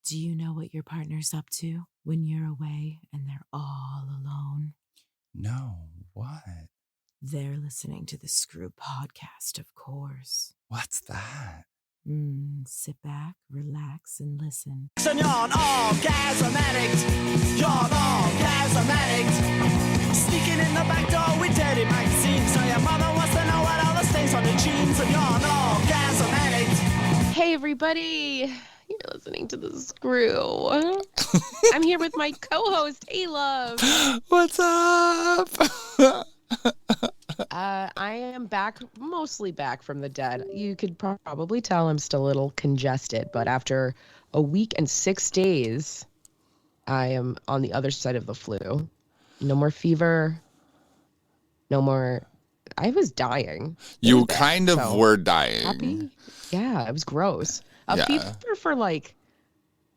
Do you know what your partner's up to when you're away and they're all alone? No, what? They're listening to the Screw podcast, of course. What's that? Sit back, relax, and listen. You're an orgasm addict. You're an orgasm addict. Sneaking in the back door with dirty magazines. So your mother wants to know what all the stains on the jeans. And you're an orgasm addict. Hey, everybody. You're listening to The Screw. I'm here with my co-host, Hey Love. What's up? I am back, mostly back from the dead. You could probably tell I'm still a little congested, but after a week and 6 days, I am on the other side of the flu. No more fever. No more. I was dying. You kind of were dying. Happy? Yeah, it was gross. Fever for like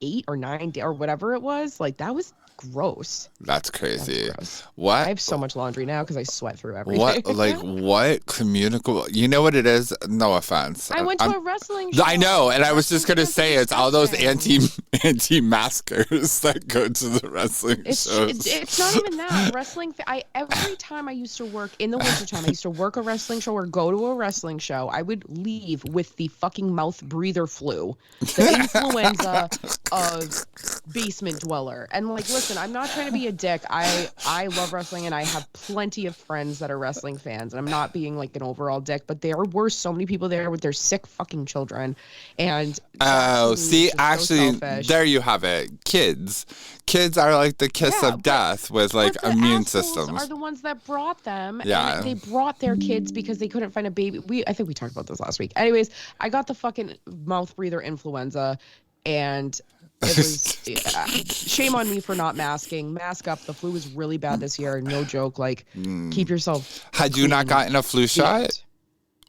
8 or 9 days or whatever it was. Like, that was gross. That's crazy. Gross. What? I have so much laundry now because I sweat through everything. What communicable? You know what it is? No offense. I went to a wrestling show. I know, and I was just gonna say it's all those anti-maskers that go to the wrestling shows. It's not even that wrestling. Every time I used to work in the wintertime, I used to work a wrestling show or go to a wrestling show. I would leave with the fucking mouth breather flu, the influenza of basement dweller. And like, listen, I'm not trying to be a dick. I love wrestling and I have plenty of friends that are wrestling fans, and I'm not being like an overall dick, but there were so many people there with their sick fucking children. And see, actually, so there you have it. Kids are like the kiss of death with like immune systems. Are the ones that brought them. Yeah, and they brought their kids because they couldn't find a baby. I think we talked about this last week. Anyways, I got the fucking mouth breather influenza, and it was shame on me for not masking. Mask up. The flu was really bad this year. No joke. Like, keep yourself. Had you not gotten a flu shot,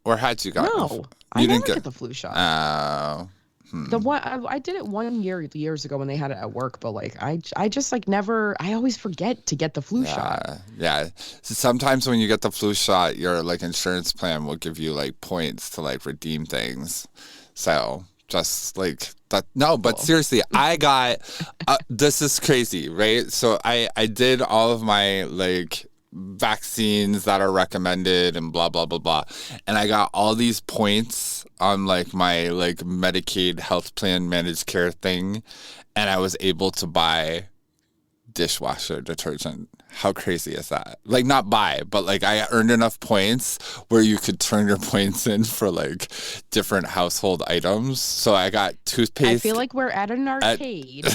or had you gotten? No, I didn't get the flu shot. Oh. The one I did it 1 year years ago when they had it at work, but like I just like never. I always forget to get the flu shot. Yeah. So sometimes when you get the flu shot, your like insurance plan will give you like points to like redeem things. So just like that. No, but seriously, I got. This is crazy, right? So I did all of my like vaccines that are recommended and blah blah blah blah, and I got all these points on like my like Medicaid health plan managed care thing, and I was able to buy dishwasher detergent. How crazy is that? Like, not buy, but like I earned enough points where you could turn your points in for like different household items. So I got toothpaste. I feel like we're at an arcade.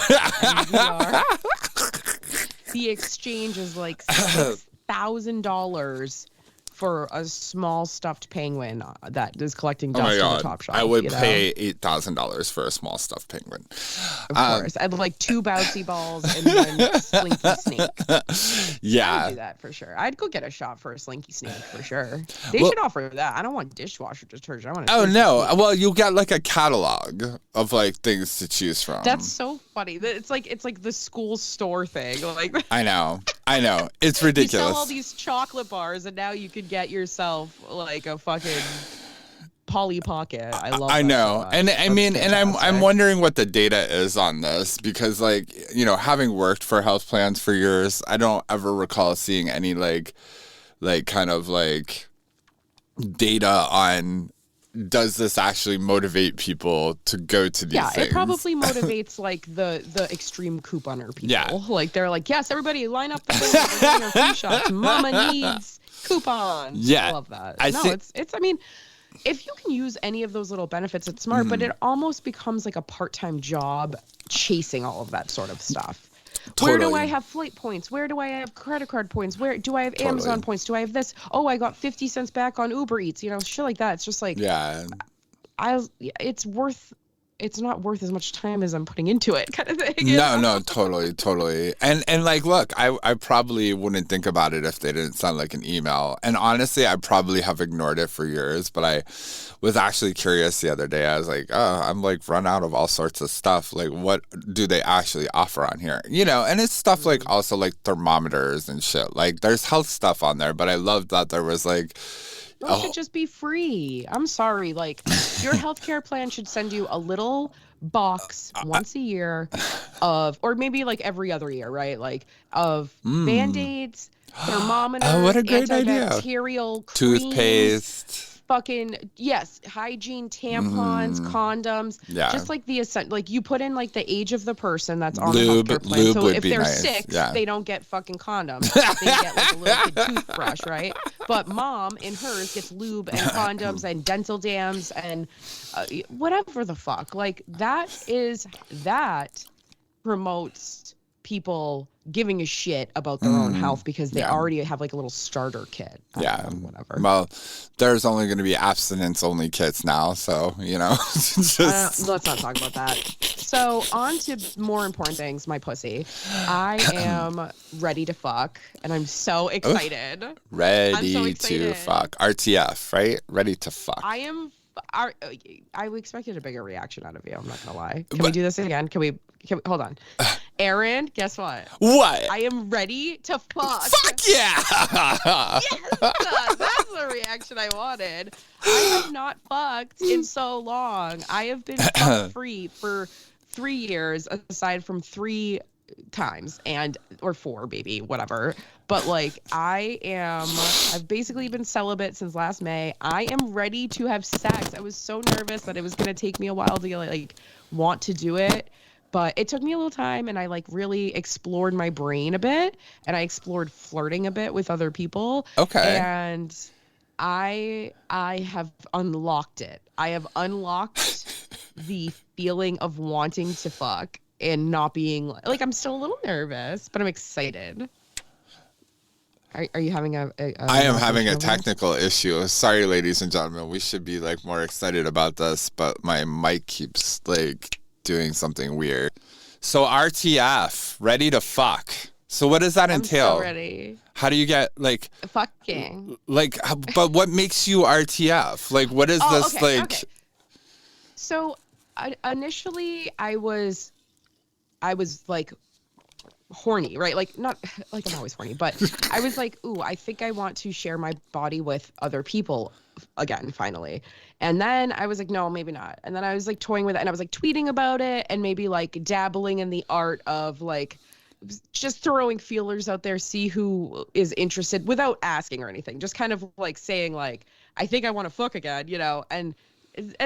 And we are. The exchange is like $6,000 for a small stuffed penguin that is collecting dust in the top shop. I would pay $8,000 for a small stuffed penguin. Of course. I'd like 2 bouncy balls and 1 slinky snake. Yeah. I'd do that for sure. I'd go get a shot for a slinky snake for sure. They should offer that. I don't want dishwasher detergent. I want Well, you get like a catalog of like things to choose from. That's so funny. It's like the school store thing. Like, I know. It's ridiculous. You sell all these chocolate bars and now you could get yourself like a fucking Polly Pocket. I love I know. So and I That's mean, fantastic. and I'm wondering what the data is on this, because like, you know, having worked for health plans for years, I don't ever recall seeing any like kind of like data on does this actually motivate people to go to these things? Yeah, it probably motivates like the extreme couponer people. Yeah. Like they're like, yes, everybody line up the we're getting our flu shots. Mama needs coupons. Yeah. I love that. I mean, if you can use any of those little benefits, it's smart, but it almost becomes like a part-time job chasing all of that sort of stuff. Totally. Where do I have flight points? Where do I have credit card points? Where do I have Amazon points? Do I have this? Oh, I got 50 cents back on Uber Eats, you know, shit like that. It's just like, it's not worth as much time as I'm putting into it, kind of thing. No, totally. And like, look, I probably wouldn't think about it if they didn't sound like an email. And honestly, I probably have ignored it for years, but I was actually curious the other day. I was like, oh, I'm like run out of all sorts of stuff. Like, what do they actually offer on here? You know, and it's stuff like also like thermometers and shit. Like, there's health stuff on there, but I loved that there was like, It should just be free. I'm sorry. Like, your healthcare plan should send you a little box once a year of, or maybe like every other year, right? Like of Band-Aids, thermometers, Oh, what a great idea. antibacterial creams, Toothpaste. fucking yes, hygiene, tampons, condoms, Yeah. just like the like you put in like the age of the person that's on Lube, the healthcare plan. lube So would if be they're nice. 6, Yeah. they don't get fucking condoms. They get like a little kid toothbrush, right? But mom in hers gets lube and condoms and dental dams and whatever the fuck. Like that promotes people giving a shit about their own health because they already have like a little starter kit. Whatever. Well, there's only going to be abstinence only kits now, so just let's not talk about that. So on to more important things. My pussy. I am ready to fuck, and I'm so excited. Ready to fuck. RTF, right? Ready to fuck. I expected a bigger reaction out of you. I'm not gonna lie. Can we do this again? Can we hold on? Aaron, guess what? What? I am ready to fuck. Fuck yeah! Yes, that's the reaction I wanted. I have not fucked in so long. I have been fuck free for 3 years, aside from 3 times or 4, maybe, whatever. But like I've basically been celibate since last May. I am ready to have sex. I was so nervous that it was gonna take me a while to like want to do it. But it took me a little time, and I like really explored my brain a bit, and I explored flirting a bit with other people. Okay. And I have unlocked it. I have unlocked the feeling of wanting to fuck and not being like I'm still a little nervous, but I'm excited. Are you having a I am having a technical issue. Sorry, ladies and gentlemen. We should be like more excited about this, but my mic keeps like doing something weird. So RTF, ready to fuck. So what does that entail? I'm so ready. How do you get like fucking? Like, but what makes you RTF? Like, what is this okay, like? Okay. So initially, I was like horny, right? Like not like I'm always horny, but I was like, ooh, I think I want to share my body with other people again, finally. And then I was like, no, maybe not. And then I was like toying with it, and I was like tweeting about it, and maybe like dabbling in the art of like just throwing feelers out there, see who is interested without asking or anything, just kind of like saying like, I think I want to fuck again, and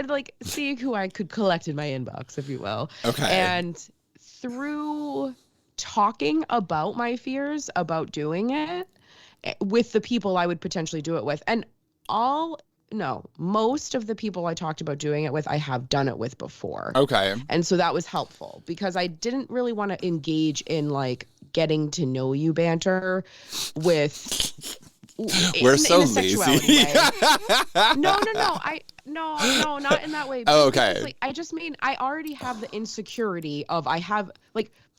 like seeing who I could collect in my inbox, if you will. Okay. And through talking about my fears about doing it with the people I would potentially do it with, and most of the people I talked about doing it with, I have done it with before. Okay. And so that was helpful because I didn't really want to engage in like getting to know you banter with we're so lazy. No, not in that way. Oh, okay. Because, like, I just mean I already have the insecurity of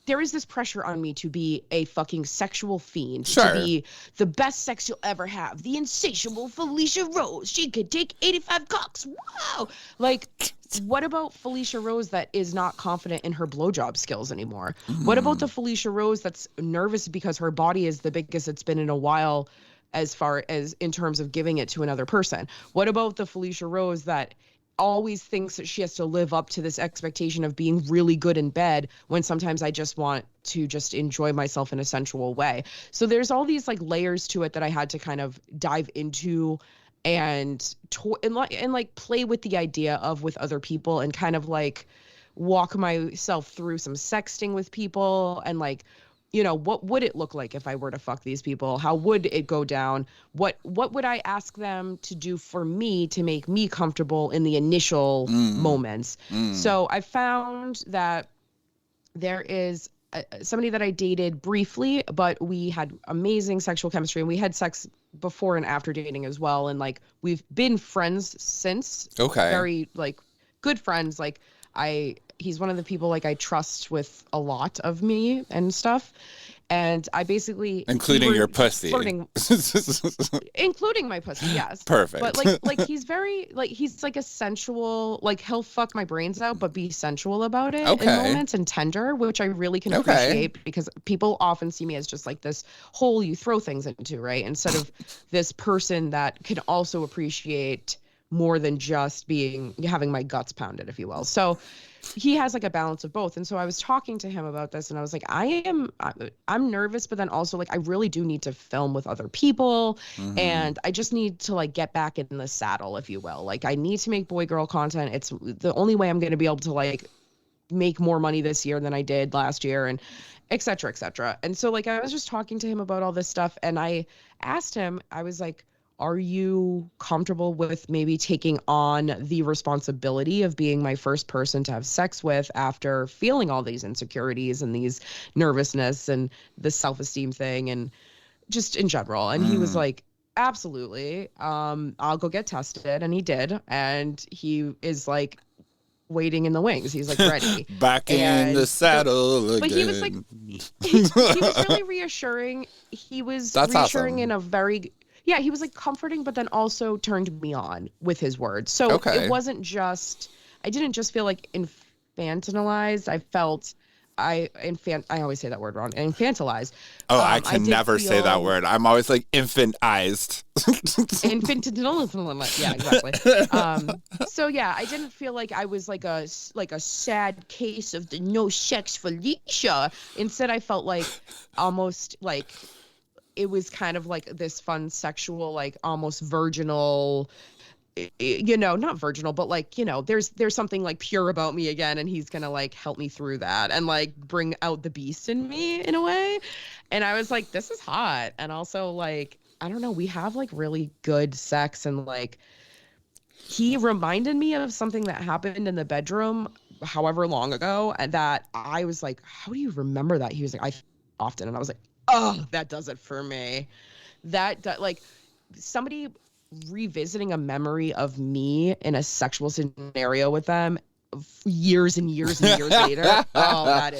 there is this pressure on me to be a fucking sexual fiend, sure, to be the best sex you'll ever have, the insatiable Felicia Rose. She could take 85 cocks. Wow. Like, what about Felicia Rose that is not confident in her blowjob skills anymore? What about the Felicia Rose that's nervous because her body is the biggest it's been in a while as far as in terms of giving it to another person? What about the Felicia Rose that always thinks that she has to live up to this expectation of being really good in bed when sometimes I just want to just enjoy myself in a sensual way? So there's all these like layers to it that I had to kind of dive into and play with the idea of with other people and kind of like walk myself through some sexting with people and like, what would it look like if I were to fuck these people? How would it go down? What would I ask them to do for me to make me comfortable in the initial moments? So I found that there is somebody that I dated briefly, but we had amazing sexual chemistry and we had sex before and after dating as well. And like, we've been friends since. Okay. Very like good friends. Like he's one of the people like I trust with a lot of me and stuff. And I basically including your pussy, including my pussy, yes. Perfect. But like he's very like he's like a sensual, like he'll fuck my brains out, but be sensual about it in moments and tender, which I really can appreciate because people often see me as just like this hole you throw things into, right? Instead of this person that can also appreciate more than just having my guts pounded, if you will. So he has like a balance of both. And so I was talking to him about this, and I was like, I'm nervous, but then also like I really do need to film with other people, and I just need to like get back in the saddle, if you will. Like I need to make boy girl content. It's the only way I'm going to be able to like make more money this year than I did last year, and et cetera, et cetera. And so like I was just talking to him about all this stuff, and I asked him, I was like, are you comfortable with maybe taking on the responsibility of being my first person to have sex with after feeling all these insecurities and these nervousness and the self-esteem thing and just in general? And he was like, absolutely. I'll go get tested. And he did. And he is like waiting in the wings. He's like ready. Back in the saddle again. But he was like, he was really reassuring. He was reassuring in a very... Yeah, he was like comforting, but then also turned me on with his words. So it wasn't just, I didn't just feel like infantilized. I felt, I always say that word wrong, infantilized. Oh, I can never say that word. I'm always like infantized. Yeah, exactly. So yeah, I didn't feel like I was like a sad case of the no sex Felicia. Instead, I felt like almost like it was kind of like this fun sexual, like almost virginal, you know, not virginal, but like, you know, there's something like pure about me again, and he's gonna like help me through that and like bring out the beast in me in a way. And I was like, this is hot. And also like, I don't know, we have like really good sex, and like he reminded me of something that happened in the bedroom however long ago, and that I was like, how do you remember that? He was like, I often. And I was like, oh, that does it for me. Like somebody revisiting a memory of me in a sexual scenario with them years and years and years later. Oh,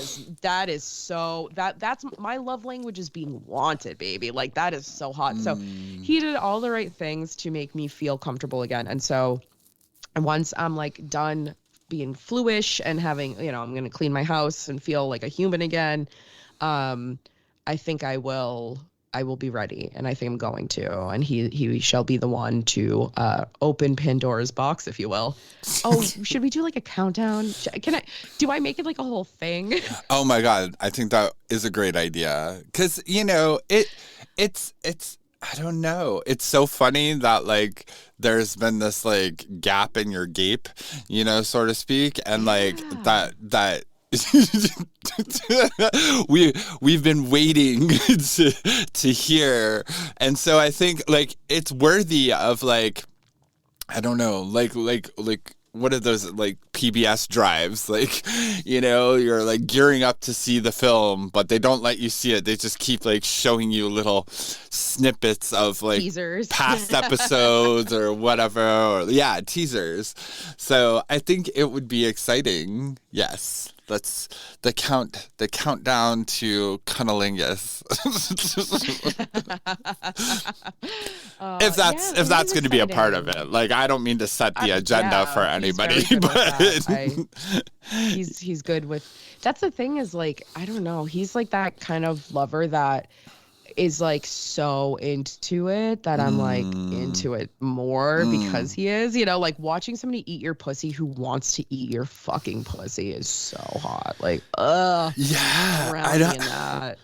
that's my love language, is being wanted, baby. Like that is so hot. So he did all the right things to make me feel comfortable again. And so once I'm like done being fluish and having, you know, I'm going to clean my house and feel like a human again, I think I will be ready, and I think I'm going to, and he shall be the one to open Pandora's box, if you will. Oh, should we do like a countdown? Do I make it like a whole thing? Oh my God, I think that is a great idea, because you know it's I don't know, it's so funny that like there's been this like gap in your gape, you know, so to speak, and like that we've been waiting to hear, and so I think like it's worthy of like, I don't know, like what are those like PBS drives, like, you know, you're like gearing up to see the film, but they don't let you see it. They just keep like showing you little snippets of like teasers, past episodes or whatever, or teasers. So I think it would be exciting. Yes. That's the countdown to cunnilingus. If that's going to be a part of it. Like, I don't mean to set the agenda for anybody, but he's good with. That's the thing, is like, I don't know. He's like that kind of lover that is like so into it that I'm like into it more because he is, you know, like watching somebody eat your pussy who wants to eat your fucking pussy is so hot. Like, I don't. That.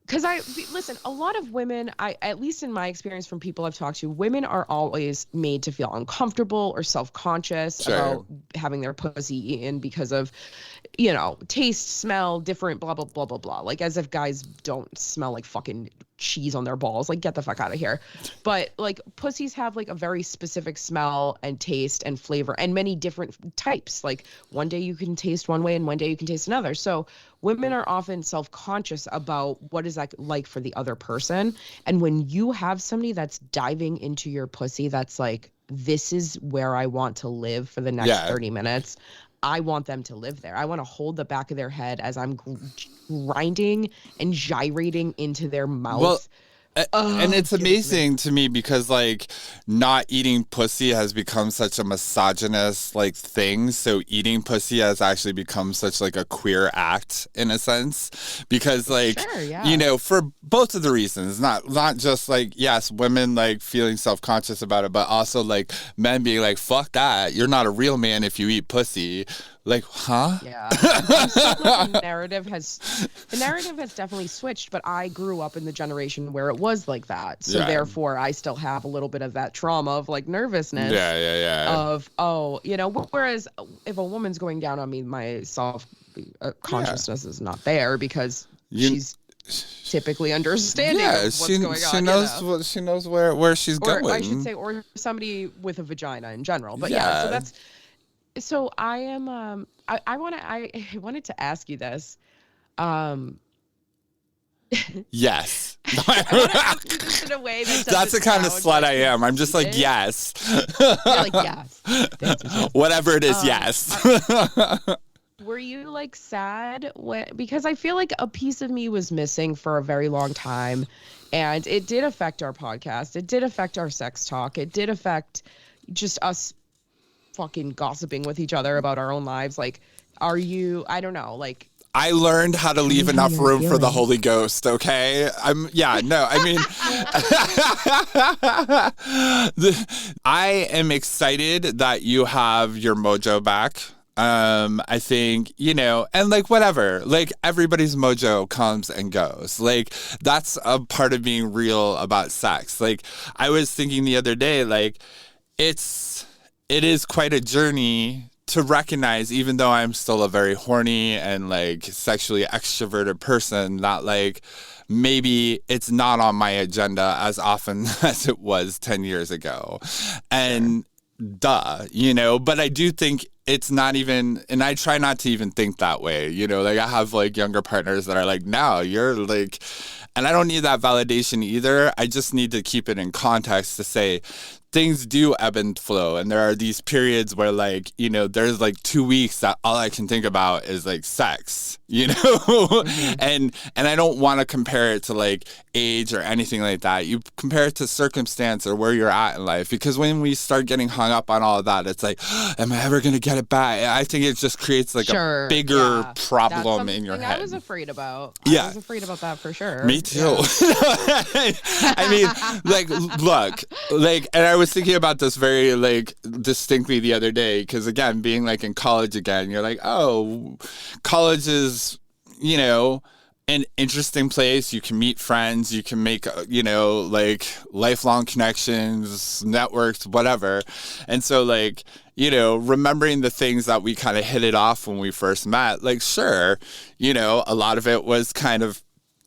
Because listen, a lot of women, at least in my experience from people I've talked to, women are always made to feel uncomfortable or self-conscious about having their pussy eaten because of, you know, taste, smell, different, blah, blah, blah, blah, blah. Like, as if guys don't smell like fucking cheese on their balls. Like, get the fuck out of here. But, like, pussies have, like, a very specific smell and taste and flavor and many different types. Like, one day you can taste one way and one day you can taste another. So women are often self-conscious about what is that like for the other person. And when you have somebody that's diving into your pussy that's like, this is where I want to live for the next 30 minutes, I want them to live there. I want to hold the back of their head as I'm grinding and gyrating into their mouth And it's kills me. amazing to me because like not eating pussy has become such a misogynist like thing. So eating pussy has actually become such like a queer act in a sense because like, Sure, yeah. you know, for both of the reasons, not just like, yes, women like feeling self-conscious about it, but also like men being like, fuck that. You're not a real man if you eat pussy. Like, huh? Yeah, I'm so glad the narrative has definitely switched, but I grew up in the generation where it was like that, so Yeah. therefore I still have a little bit of that trauma of like nervousness. Yeah. Of whereas if a woman's going down on me, my self consciousness is not there because she's typically understanding of what's going on. She knows she knows where she's going. Or I should say, or somebody with a vagina in general. But yeah, so that's. So I am. I wanted to ask you this. Yes. I want to ask you this in a way that That's the kind of slut I am. I'm just like, yes. You're like, yes. Whatever it is, yes. Were you like sad because I feel like a piece of me was missing for a very long time, and it did affect our podcast. It did affect our sex talk. It did affect just us fucking gossiping with each other about our own lives. Like, are you? I don't know. Like, I learned how to leave enough room for the Holy Ghost, okay? I mean, I am excited that you have your mojo back. I think, you know, and like whatever, like everybody's mojo comes and goes. Like that's a part of being real about sex. Like I was thinking the other day, like it is quite a journey to recognize, even though I'm still a very horny and like sexually extroverted person, that like maybe it's not on my agenda as often as it was 10 years ago. And duh, you know, but I do think it's not even, and I try not to even think that way, you know, like I have like younger partners that are like, no, you're like, and I don't need that validation either. I just need to keep it in context to say things do ebb and flow. And there are these periods where like, you know, there's like 2 weeks that all I can think about is like sex, you know, and I don't want to compare it to like age or anything like that. You compare it to circumstance or where you're at in life, because when we start getting hung up on all of that, it's like, am I ever going to get it back? I think it just creates like a bigger problem in your head. I was afraid about. Yeah. I was afraid about that for sure. Me too. Yeah. I mean, like, look, like, and I was thinking about this very, like, distinctly the other day, because, again, being, like, in college again, you're like, oh, college is, you know, an interesting place. You can meet friends. You can make, you know, like, lifelong connections, networks, whatever. And so, like, you know, remembering the things that we kind of hit it off when we first met, like, sure, you know, a lot of it was kind of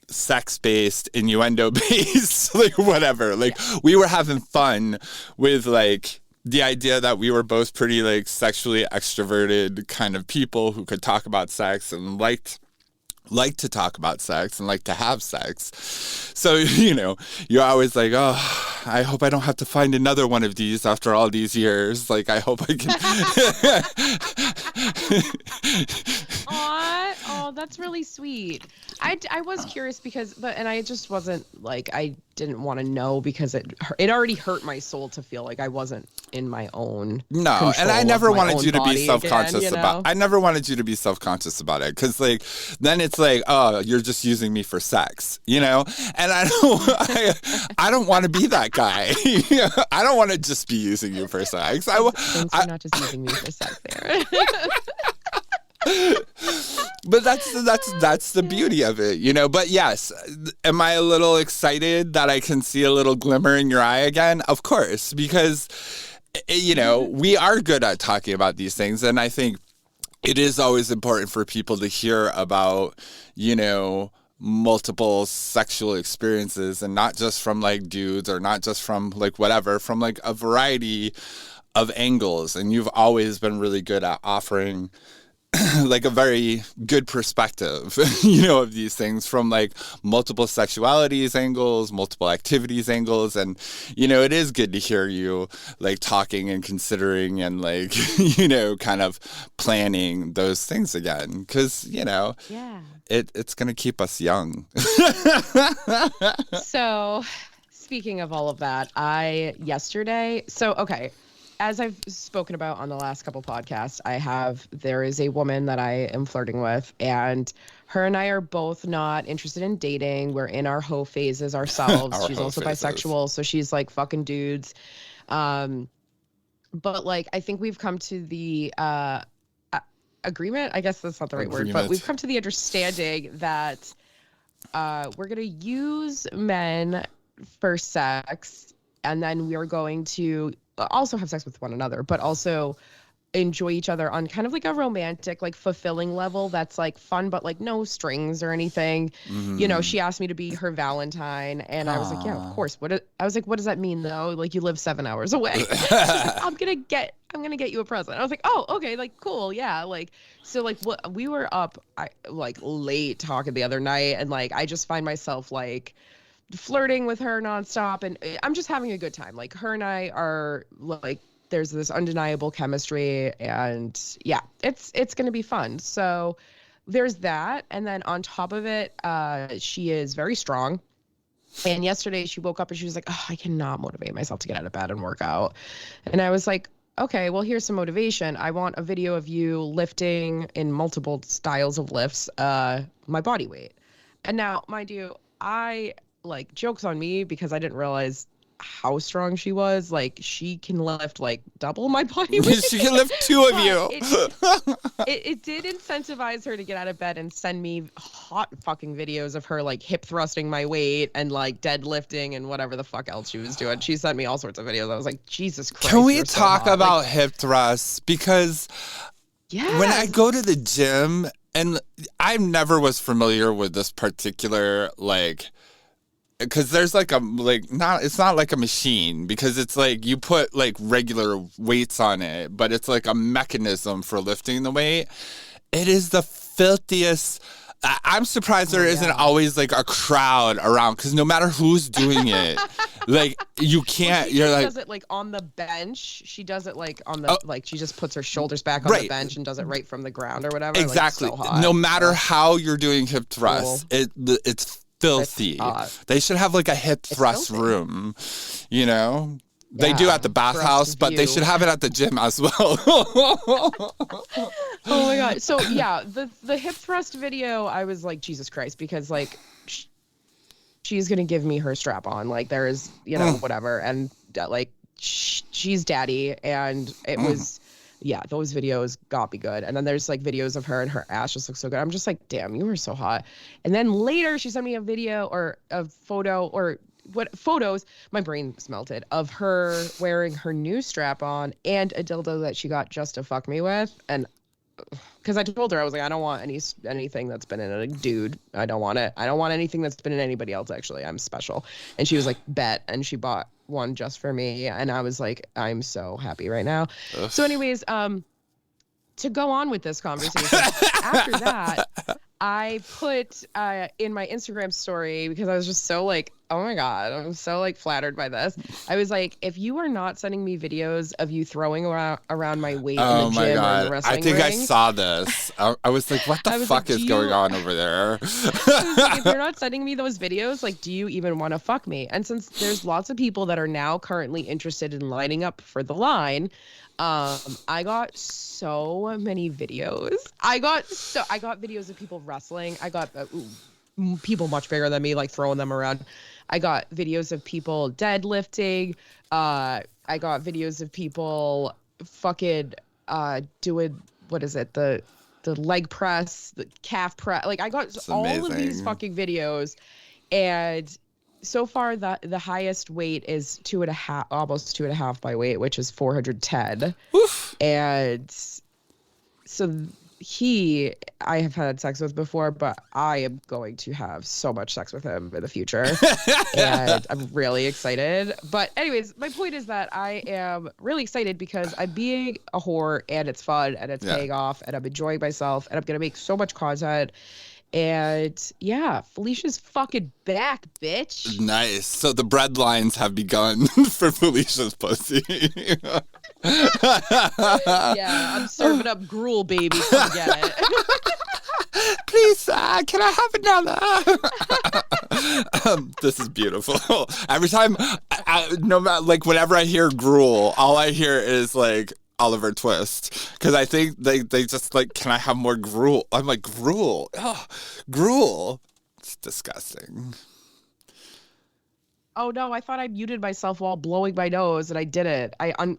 sex-based, innuendo-based, like whatever. Like we were having fun with like the idea that we were both pretty like sexually extroverted kind of people who could talk about sex and liked to talk about sex and like to have sex. So, you know, you're always like, oh, I hope I don't have to find another one of these after all these years. Like, I hope I can. Oh, that's really sweet. I was curious because, and I just wasn't like, I didn't want to know because it already hurt my soul to feel like I wasn't in my own. No, and I never wanted you to be self-conscious about. I never wanted you to be self-conscious about it, because like then it's like, oh, you're just using me for sex, you know? And I don't want to be that guy. I don't want to just be using you for sex. Thanks for not just using me for sex there. But that's the beauty of it, you know. But yes, am I a little excited that I can see a little glimmer in your eye again? Of course, because you know, we are good at talking about these things, and I think it is always important for people to hear about, you know, multiple sexual experiences, and not just from like dudes or not just from like whatever, from like a variety of angles. And you've always been really good at offering like a very good perspective, you know, of these things from like multiple sexualities angles, multiple activities angles. And, you know, it is good to hear you like talking and considering and like, you know, kind of planning those things again. Cause, you know, Yeah. it's going to keep us young. So, speaking of all of that, okay, as I've spoken about on the last couple podcasts, there is a woman that I am flirting with, and her and I are both not interested in dating. We're in our hoe phases ourselves. She's also bisexual, so she's like fucking dudes. But like, I think we've come to the agreement. I guess that's not the right word, but we've come to the understanding that we're going to use men for sex, and then we are going to also have sex with one another, but also enjoy each other on kind of like a romantic, like fulfilling level that's like fun, but like no strings or anything. You know, she asked me to be her Valentine, and I was like, yeah, of course. I was like, what does that mean though? Like, you live 7 hours away. She's like, I'm gonna get you a present. I was like, oh, okay, like cool, yeah. Like, so like what we were up like late talking the other night, and like I just find myself like flirting with her nonstop, and I'm just having a good time. Like, her and I are like, there's this undeniable chemistry, and yeah, it's gonna be fun. So there's that, and then on top of it, she is very strong. And yesterday she woke up and she was like, oh, I cannot motivate myself to get out of bed and work out. And I was like, okay, well, here's some motivation. I want a video of you lifting in multiple styles of lifts, my body weight. And now, mind you, like, joke's on me because I didn't realize how strong she was. Like, she can lift like double my body weight. She can lift two of you. It did incentivize her to get out of bed and send me hot fucking videos of her like hip thrusting my weight and like deadlifting and whatever the fuck else she was doing. She sent me all sorts of videos. I was like, Jesus Christ. Can we talk so about like, hip thrusts? Because when I go to the gym, and I never was familiar with this particular like, because there's like it's not like a machine, because it's like you put like regular weights on it, but it's like a mechanism for lifting the weight. It is the filthiest. I'm surprised there isn't always like a crowd around, because no matter who's doing it, like you can't. You're like, does it like on the bench. She does it like on the like she just puts her shoulders back on the bench and does it right from the ground or whatever. Exactly. Like, so hot. No matter how you're doing hip thrusts, it's filthy. They should have like a hip thrust room, you know? They do at the bathhouse, but they should have it at the gym as well. Oh my God. So yeah, the hip thrust video, I was like, Jesus Christ, because like she's going to give me her strap on. Like, there is, you know, whatever. And like, she's daddy. And it was, yeah, those videos got me good. And then there's like videos of her and her ass just looks so good. I'm just like, damn, you were so hot. And then later she sent me a video or a photo or photos, my brain melted, of her wearing her new strap on and a dildo that she got just to fuck me with. And because I told her, I was like, I don't want anything that's been in a dude. I don't want it. I don't want anything that's been in anybody else, actually. I'm special. And she was like, bet. And she bought one just for me. And I was like, I'm so happy right now. Ugh. So anyways, to go on with this conversation, after that, I put in my Instagram story, because I was just so like, oh my God, I'm so like flattered by this. I was like, if you are not sending me videos of you throwing around my weight in the gym or in the wrestling ring. I saw this. I was like, what the fuck is going on over there? I was like, if you're not sending me those videos, like, do you even want to fuck me? And since there's lots of people that are now currently interested in lining up for the line, I got so many videos. I got videos of people wrestling. I got people much bigger than me, like throwing them around. I got videos of people deadlifting. I got videos of people fucking doing, what is it? The leg press, the calf press. Like, I got all of these fucking videos, and so far the highest weight is 2.5, almost 2.5 by weight, which is 410. Oof. And so I have had sex with before, but I am going to have so much sex with him in the future. And I'm really excited. But anyways, my point is that I am really excited because I'm being a whore and it's fun and it's paying off and I'm enjoying myself and I'm going to make so much content. And yeah, Felicia's fucking back, bitch. Nice. So the bread lines have begun for Felicia's pussy. Yeah, I'm serving up gruel, baby. Come get it. Please, can I have another? This is beautiful. Every time, no matter, like, whenever I hear gruel, all I hear is, like, Oliver Twist. Because I think they just, like, can I have more gruel? I'm like, gruel? Oh, gruel. It's disgusting. Oh no, I thought I muted myself while blowing my nose and I didn't. I'm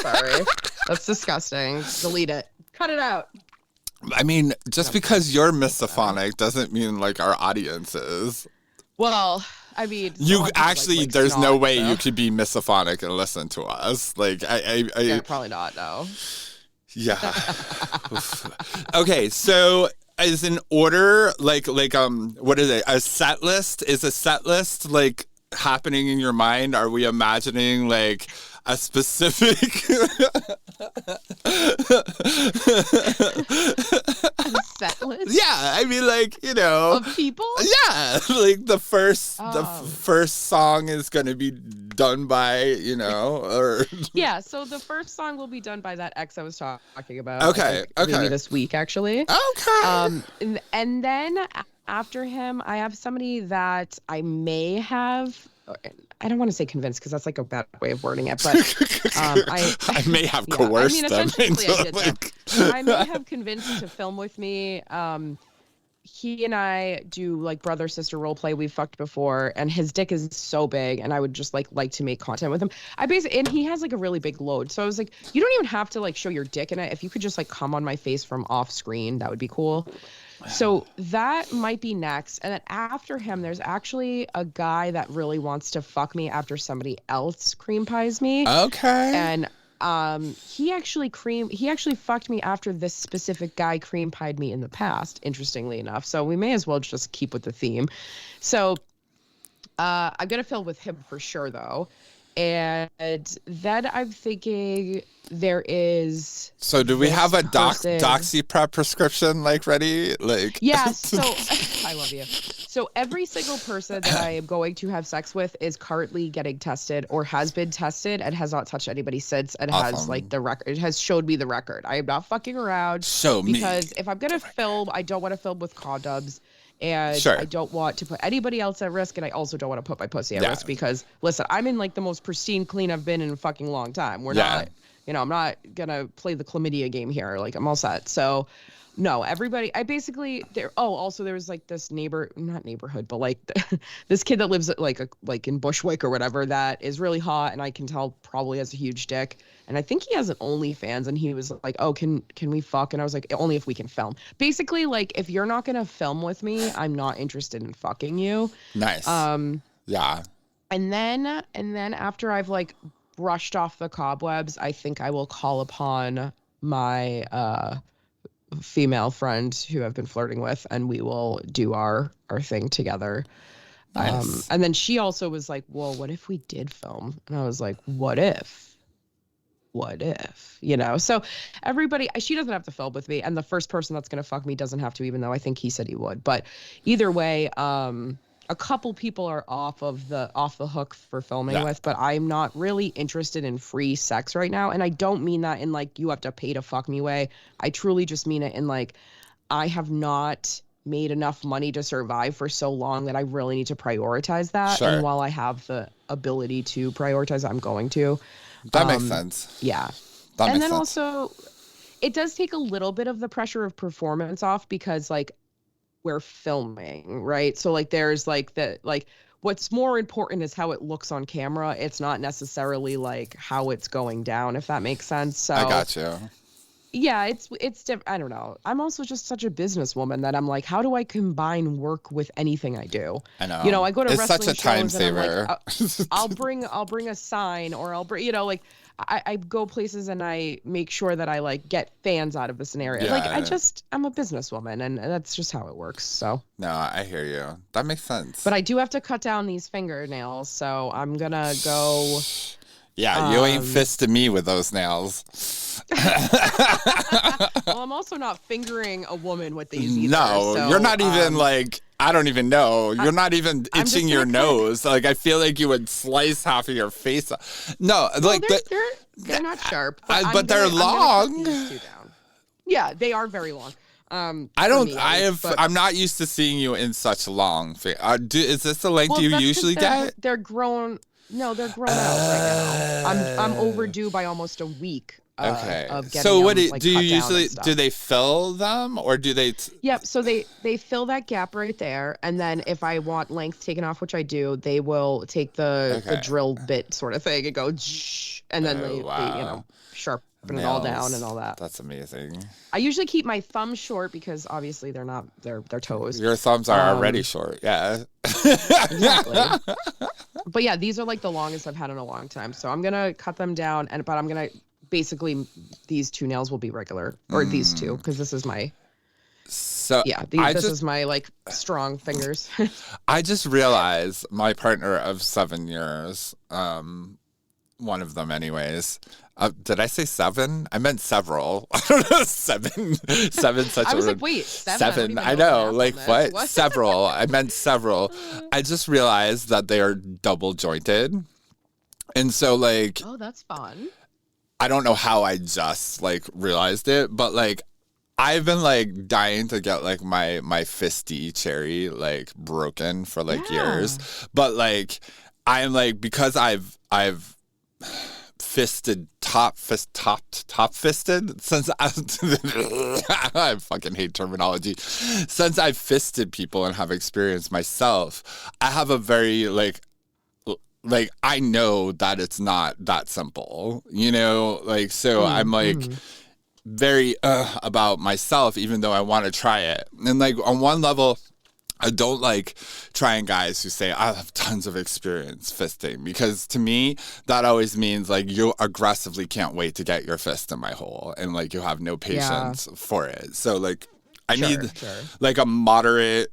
sorry. That's disgusting. Delete it. Cut it out. I mean, just because you're misophonic doesn't mean, like, our audience is. Well, I mean, you actually, like there's no way so. you could be misophonic and listen to us. Like, Yeah, probably not, no. Yeah. Okay, so is in order, like, what is it? A set list? Is a set list, like, happening in your mind? Are we imagining, like, a specific set list? Yeah, I mean, like, you know, of people. Yeah, like the first song is gonna be done by, you know, or yeah. So the first song will be done by that ex I was talking about. Okay. Maybe this week, actually. Okay. And then after him, I have somebody that I may have. I don't want to say convinced because that's like a bad way of wording it, but I may have coerced them I may have convinced to film with me. He and I do like brother sister role play. We've fucked before, and his dick is so big, and I would just like to make content with him. And he has like a really big load, so I was like, you don't even have to like show your dick in it. If you could just like come on my face from off screen, that would be cool. So that might be next. And then after him, there's actually a guy that really wants to fuck me after somebody else cream pies me. Okay. And he actually fucked me after this specific guy cream pied me in the past, interestingly enough. So we may as well just keep with the theme. So I'm going to film with him for sure, though. And then I'm thinking there is. So do we have a doxy prep prescription like ready? Like yeah. So I love you. So every single person that I am going to have sex with is currently getting tested or has been tested and has not touched anybody since and has like the record. It has showed me the record. I am not fucking around. Because if I'm gonna film, I don't want to film with condoms. And I don't want to put anybody else at risk, and I also don't want to put my pussy at risk because, listen, I'm in like the most pristine clean I've been in a fucking long time. We're not, you know, I'm not gonna play the chlamydia game here. Like, I'm all set. So, no, everybody. I basically there. Oh, also there was like this not neighborhood, but like this kid that lives like in Bushwick or whatever that is really hot, and I can tell probably has a huge dick. And I think he has an OnlyFans, and he was like, "Oh, can we fuck?" And I was like, "Only if we can film." Basically, like, if you're not gonna film with me, I'm not interested in fucking you. Nice. Yeah. And then after I've like brushed off the cobwebs, I think I will call upon my female friend who I've been flirting with, and we will do our thing together. Nice. And then she also was like, "Well, what if we did film?" And I was like, "What if?" You know? So everybody, she doesn't have to film with me, and the first person that's gonna fuck me doesn't have to, even though I think he said he would. But either way, a couple people are off the hook for filming with, but I'm not really interested in free sex right now. And I don't mean that in like you have to pay to fuck me way. I truly just mean it in like I have not made enough money to survive for so long that I really need to prioritize that. Sure. And while I have the ability to prioritize, I'm going to. That makes sense. Yeah. And then also, it does take a little bit of the pressure of performance off because like we're filming, right? So like there's like what's more important is how it looks on camera. It's not necessarily like how it's going down, if that makes sense. So I got you. Yeah, it's I don't know. I'm also just such a businesswoman that I'm like, how do I combine work with anything I do? I You know, know. I go to It's such wrestling a time shows and I'm like, saver. I'll bring a sign, or I'll bring, you know, like I go places and I make sure that I like get fans out of the scenario. Like Yeah. I'm a businesswoman, and that's just how it works. So, No, I hear you. That makes sense. but I do have to cut down these fingernails, so I'm gonna go. Yeah, you ain't fisting me with those nails. Well, I'm also not fingering a woman with these either. No, so, you're not even like, I don't even know. You're not even I'm just itching your gonna cut- nose. Like, I feel like you would slice half of your face off. No, like, they're not sharp, but they're I'm gonna long. cut these two down. Yeah, they are very long. I for don't. me, I have. but- I'm not used to seeing you in such long. Is this the length you that's 'cause usually get? They're grown. No, they're grown out right now. I'm overdue by almost a week. Okay. Of getting So what them, like, do you cut down and usually stuff. do? They fill them or do they? Yep. So they fill that gap right there, and then if I want length taken off, which I do, they will take the Okay. drill bit sort of thing and go, and then they wow. sharpen it all down Nails. and all that. That's amazing. I usually keep my thumbs short because obviously they're not they're toes. Your thumbs are already short. Yeah. Exactly. But yeah, these are like the longest I've had in a long time. So I'm gonna cut them down, but I'm gonna basically these two nails will be regular, or these two, because this is my So this is my like strong fingers. I just realized my partner of 7 years, one of them anyways. Did I say 7? I meant several. I don't know, 7. 7 such I a was rude- like, wait, 7? 7. I I know, don't like even know the math on what? this. Several. I meant several. I just realized that they are double jointed. And so like Oh, that's fun. I don't know how I just like realized it, but like I've been like dying to get like my fisty cherry like broken for like years. But like I'm like, because I've fisted top fisted since I fucking hate terminology. Since I've fisted people and have experienced myself, I have a very like I know that it's not that simple, you know, like, so I'm like very about myself, even though I want to try it. And like on one level, I don't like trying guys who say I have tons of experience fisting, because to me that always means like you aggressively can't wait to get your fist in my hole, and like you have no patience for it. So like I need like a moderate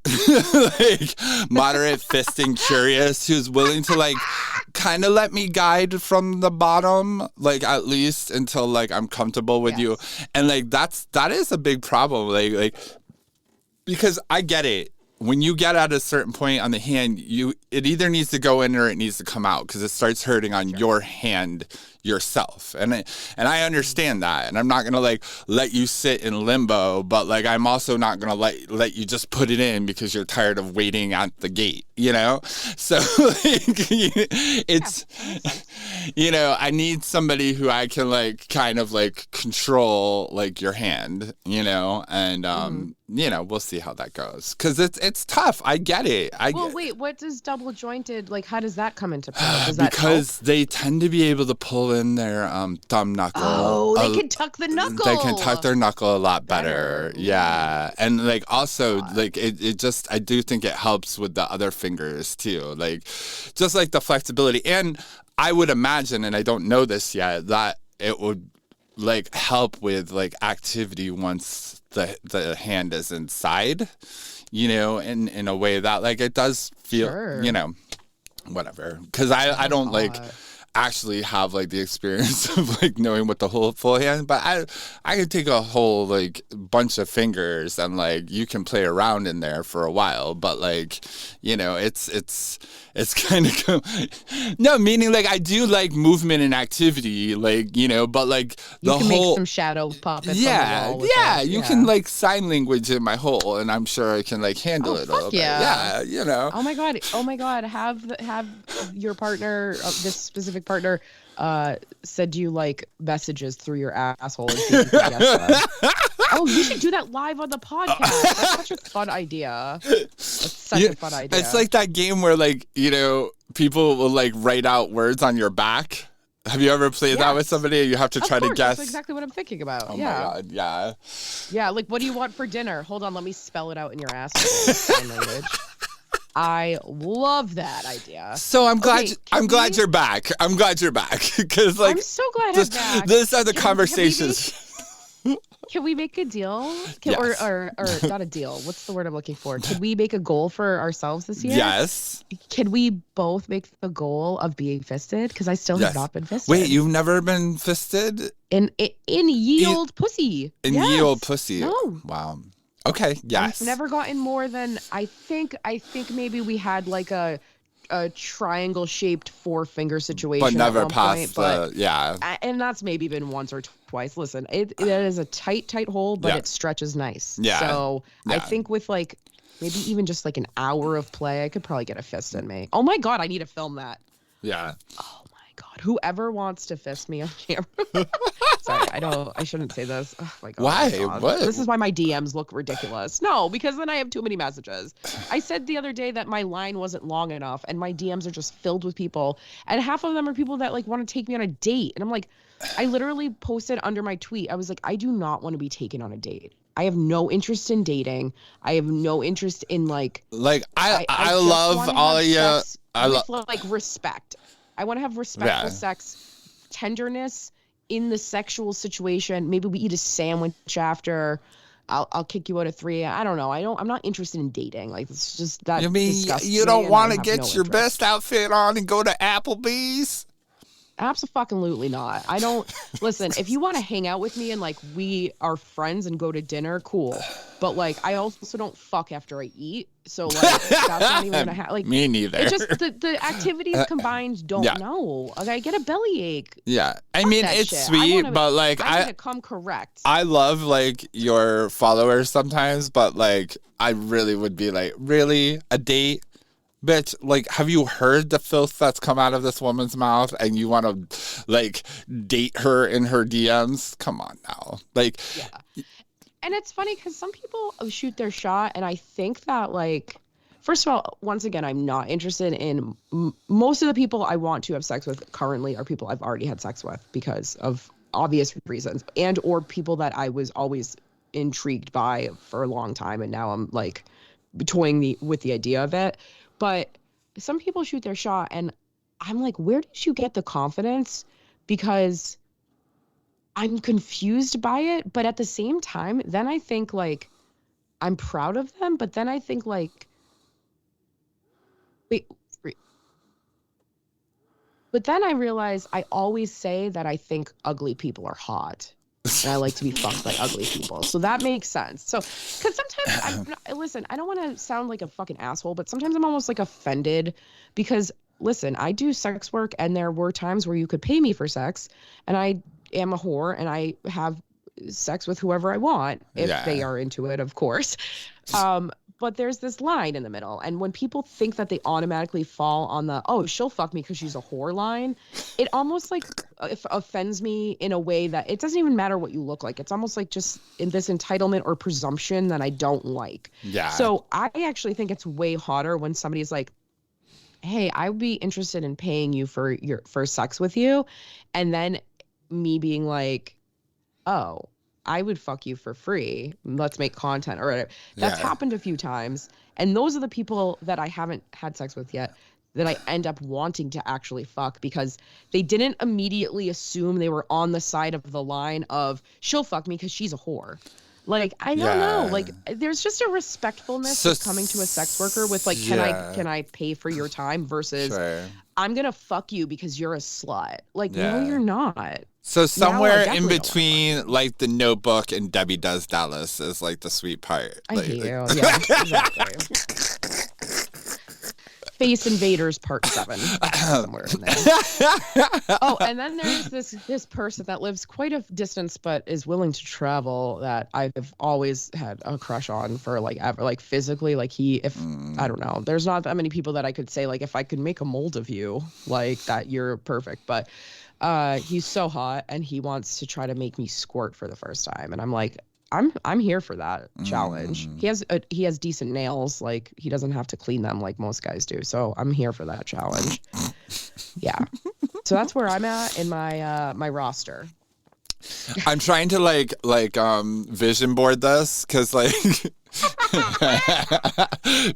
fisting curious who's willing to like kind of let me guide from the bottom, like at least until like I'm comfortable with you. And like that is a big problem, like because I get it. When you get at a certain point on the hand, it either needs to go in or it needs to come out, because it starts hurting on your hand yourself. And I understand that. And I'm not gonna like let you sit in limbo, but like I'm also not gonna let you just put it in because you're tired of waiting at the gate, you know? So like it's you know, I need somebody who I can like kind of like control like your hand, you know, and you know, we'll see how that goes, because it's tough. I get it. Wait, what does double jointed, like, how does that come into play? Does that because they tend to be able to pull in their thumb knuckle. Oh, they can tuck the knuckle. They can tuck their knuckle a lot better. Yeah. And like also like it just, I do think it helps with the other fingers too. Like just like the flexibility. And I would imagine, and I don't know this yet, that it would like help with like activity once the hand is inside, you know, in a way that like it does feel, you know, whatever. Because I don't like actually have like the experience of like knowing what the whole full hand, but I could take a whole like bunch of fingers and like you can play around in there for a while, but like, you know, it's kind of no, meaning like I do like movement and activity, like, you know, but like the you can whole make some shadow puppets yeah on the wall with it. you can like sign language in my hole, and I'm sure I can like handle it a little bit. Yeah, you know. Oh my god, have your partner, this specific partner, send you like messages through your asshole and see if you can guess them. Oh, you should do that live on the podcast. That's such a fun idea. That's such a fun idea. It's like that game where like, you know, people will like write out words on your back Have you ever played that with somebody and you have to try to guess? That's exactly what I'm thinking about. Oh yeah. my God, yeah. Yeah, like, what do you want for dinner? Hold on, let me spell it out in your ass. Sign language. I love that idea. So I'm glad Okay, I'm glad you're back. I'm glad you're back because like I'm so glad I'm back. these are the conversations. Can we make a deal? Yes. Or not a deal. What's the word I'm looking for? Can we make a goal for ourselves this year? Yes. Can we both make the goal of being fisted? Because I still have not been fisted. Wait, you've never been fisted? In ye old pussy. In ye old pussy. No. Wow. Okay. Yes. I've never gotten more than I think maybe we had like a triangle shaped 4-finger situation, but never at one past point, and that's maybe been once or twice. Listen, it is a tight hole, but it stretches nice. Yeah. So I think with like maybe even just like an hour of play, I could probably get a fist in me. Oh my God, I need to film that. Yeah. Oh my God, whoever wants to fist me on camera. Sorry, I shouldn't say this. Oh my God. Why? Oh my God. What? This is why my DMs look ridiculous. No, because then I have too many messages. I said the other day that my line wasn't long enough and my DMs are just filled with people. And half of them are people that like want to take me on a date. And I'm like, I literally posted under my tweet. I was like, I do not want to be taken on a date. I have no interest in dating. I have no interest in like I love all of you. I love like respect. I want to have respectful sex, tenderness in the sexual situation. Maybe we eat a sandwich after. I'll kick you out at 3. I don't know. I'm not interested in dating. Like, it's just that. You mean you don't want to get your best outfit on and go to Applebee's? Absolutely not. I don't listen. If you want to hang out with me and like we are friends and go to dinner, cool. But like, I also don't fuck after I eat. So like, that's not even gonna happen. Like, me neither. It's just the activities combined don't know. Like, I get a bellyache. Yeah, I Fuck mean that it's shit. sweet, but like I need to come correct. I love like your followers sometimes, but like I really would be like, really a date? Bitch, like, have you heard the filth that's come out of this woman's mouth and you want to, like, date her in her DMs? Come on now. Like, yeah. And it's funny because some people shoot their shot, and I think that, like, first of all, once again, I'm not interested in most of the people I want to have sex with currently are people I've already had sex with because of obvious reasons, and or people that I was always intrigued by for a long time, and now I'm, like, toying with the idea of it. But some people shoot their shot, and I'm like, where did you get the confidence? Because I'm confused by it. But at the same time, then I think, like, I'm proud of them. But then I think, like, wait. But then I realize I always say that I think ugly people are hot. And I like to be fucked by ugly people. So that makes sense. So, because sometimes, listen, I don't want to sound like a fucking asshole, but sometimes I'm almost like offended because, listen, I do sex work and there were times where you could pay me for sex and I am a whore and I have sex with whoever I want if they are into it, of course. But there's this line in the middle. And when people think that they automatically fall on the, oh, she'll fuck me because she's a whore line, it almost like offends me in a way that it doesn't even matter what you look like. It's almost like just in this entitlement or presumption that I don't like. Yeah. So I actually think it's way hotter when somebody's like, hey, I would be interested in paying you for sex with you. And then me being like, oh, I would fuck you for free. Let's make content or whatever. That's happened a few times. And those are the people that I haven't had sex with yet that I end up wanting to actually fuck because they didn't immediately assume they were on the side of the line of she'll fuck me because she's a whore. Like, I don't know. Like, there's just a respectfulness of coming to a sex worker with like, can I pay for your time versus I'm going to fuck you because you're a slut. Like, no, you're not. So somewhere in between, like, The Notebook and Debbie Does Dallas is, like, the sweet part. I hate you. Yeah, exactly. Space Invaders Part 7. Somewhere in there. Oh, and then there's this person that lives quite a distance but is willing to travel that I've always had a crush on for, like, ever. Like, physically, like, I don't know. There's not that many people that I could say, like, if I could make a mold of you, like, that you're perfect. But he's so hot and he wants to try to make me squirt for the first time, and I'm like, I'm here for that challenge. He has decent nails, like he doesn't have to clean them like most guys do, so I'm here for that challenge. Yeah. So that's where I'm at in my roster. I'm trying to vision board this because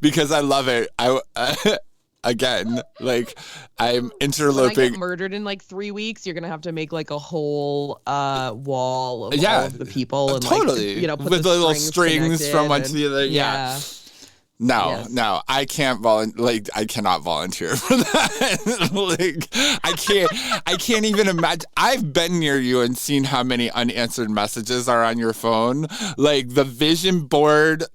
because I love it. Again, I'm When I interloping. get murdered in 3 weeks, you're gonna have to make a whole wall of Yeah, all of the people and totally. put With the little strings connected from one to and- the other. Yeah. No, Yes. no, I can't I cannot volunteer for that. I can't even imagine. I've been near you and seen how many unanswered messages are on your phone. The vision board,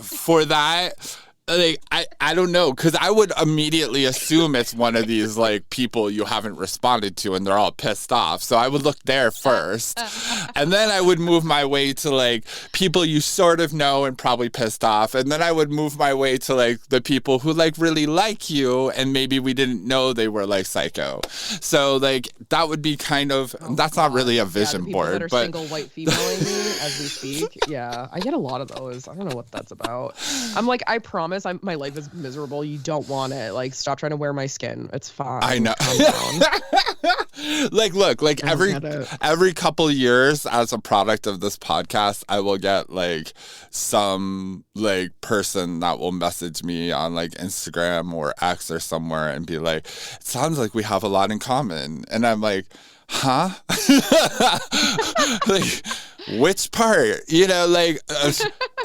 for that. I don't know, because I would immediately assume it's one of these people you haven't responded to and they're all pissed off. So I would look there first, and then I would move my way to people you sort of know and probably pissed off, and then I would move my way to the people who really like you and maybe we didn't know they were psycho. So that would be kind of that's not really a vision the people board, that are but single white femaling me as we speak. Yeah, I get a lot of those. I don't know what that's about. I'm I promise. My life is miserable. You don't want it. Stop trying to wear my skin. It's fine. I know. Calm down. Look, get it. every couple years as a product of this podcast, I will get some person that will message me on Instagram or X or somewhere and be like, it sounds like we have a lot in common. And I'm like, huh? Which part?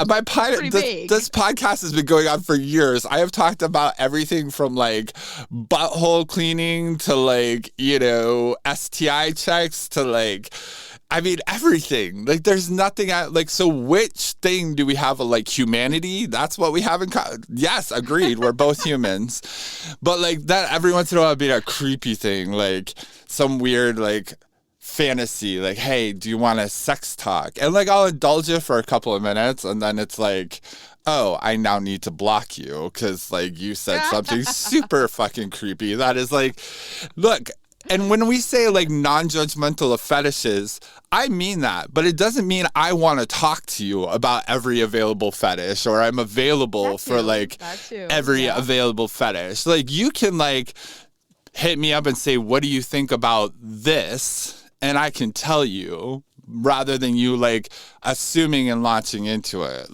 My pilot. This podcast has been going on for years. I have talked about everything from butthole cleaning to STI checks to everything. There's nothing so which thing do we have humanity? That's what we have in common. Yes, agreed. We're both humans. But that every once in a while would be a creepy thing, some weird fantasy, hey, do you want a sex talk? And I'll indulge you for a couple of minutes, and then it's oh, I now need to block you because you said something super fucking creepy. That is look. And when we say non-judgmental of fetishes, I mean that, but it doesn't mean I want to talk to you about every available fetish or I'm available for every available fetish. You can hit me up and say, what do you think about this? And I can tell you rather than you assuming and launching into it.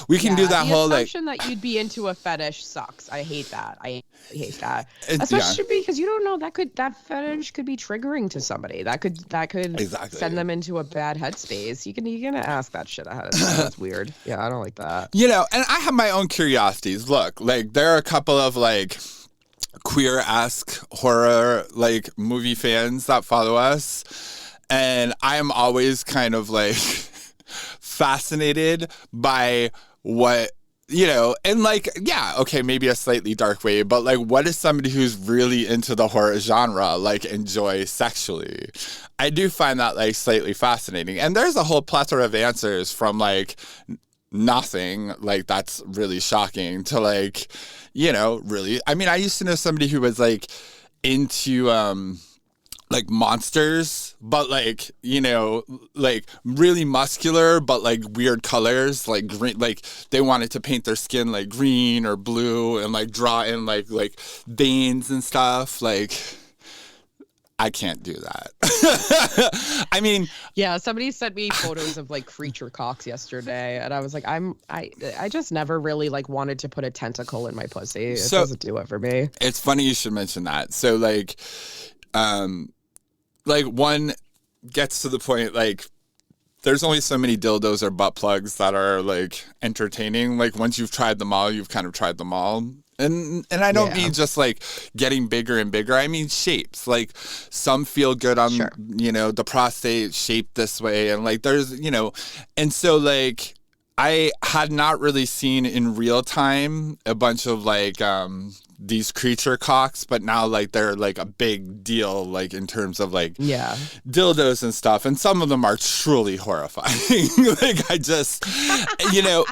We can do that whole The assumption that you'd be into a fetish sucks. I hate that. I hate that. Yeah. Especially because you don't know that fetish could be triggering to somebody. That could Exactly. send them into a bad headspace. You're gonna ask that shit ahead of time. That's weird. Yeah, I don't like that. And I have my own curiosities. Look, there are a couple of queer-esque horror movie fans that follow us, and I am always kind of fascinated by what and yeah, okay, maybe a slightly dark way, but what does somebody who's really into the horror genre enjoy sexually? I do find that slightly fascinating, and there's a whole plethora of answers from nothing that's really shocking to really. I mean, I used to know somebody who was into monsters, but really muscular, but weird colors, green, they wanted to paint their skin green or blue and draw in veins and stuff. I can't do that. I mean, yeah, somebody sent me photos of creature cocks yesterday, and I was I just never really wanted to put a tentacle in my pussy. It doesn't do it for me. It's funny you should mention that. So one gets to the point there's only so many dildos or butt plugs that are entertaining. Once you've tried them all, you've kind of tried them all. And I don't mean just getting bigger and bigger. I mean shapes. Some feel good on the prostate shaped this way, and there's and so I had not really seen in real time a bunch of these creature cocks, but now they're a big deal in terms of dildos and stuff, and some of them are truly horrifying. I just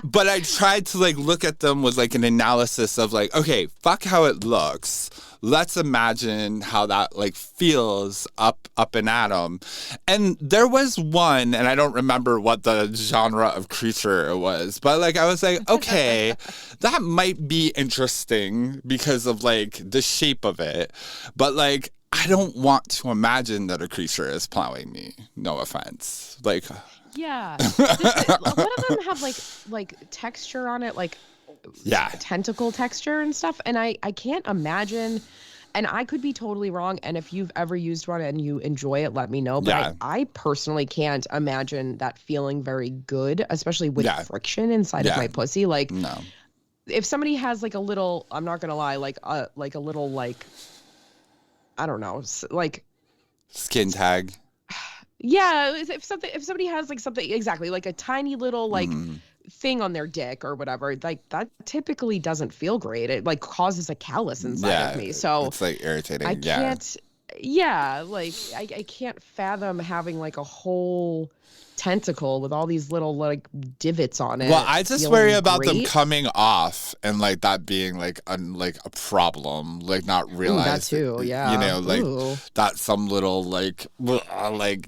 but I tried to look at them with an analysis of okay, fuck how it looks, let's imagine how that feels up and at 'em. And there was one, and I don't remember what the genre of creature it was, but I was okay, that might be interesting because of the shape of it, but I don't want to imagine that a creature is plowing me. No offense. Like, Yeah. A lot of them have like texture on it, like yeah. tentacle texture and stuff. And I can't imagine, and I could be totally wrong. And if you've ever used one and you enjoy it, let me know. But Yeah. I personally can't imagine that feeling very good, especially with friction inside of my pussy. Like, No. if somebody has like a little, I'm not gonna lie, like a little, like, I don't know, like Skin tag. yeah, if somebody has like something, exactly, like a tiny little like thing on their dick or whatever, like that typically doesn't feel great. It like causes a callus inside of me. So it's like irritating. I can't. Yeah, like I can't fathom having like a whole tentacle with all these little like divots on it. Well, I just worry about them great. coming off and like that being like a problem, like not realizing that too, yeah. You know, like Ooh. that some little like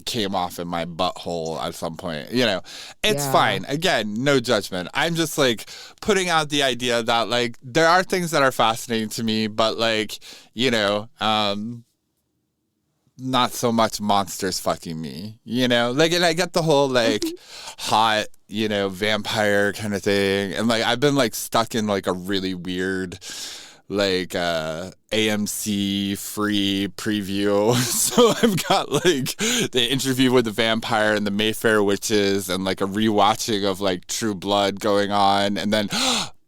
came off in my butthole at some point. You know, it's fine. Again, no judgment. I'm just like putting out the idea that like there are things that are fascinating to me, but like, you know, not so much monsters fucking me, you know? Like, and I get the whole, like, hot, you know, vampire kind of thing. And, like, I've been, like, stuck in, like, a really weird, like, AMC free preview. So I've got, like, the Interview with the Vampire and the Mayfair Witches and, like, a rewatching of, like, True Blood going on. And then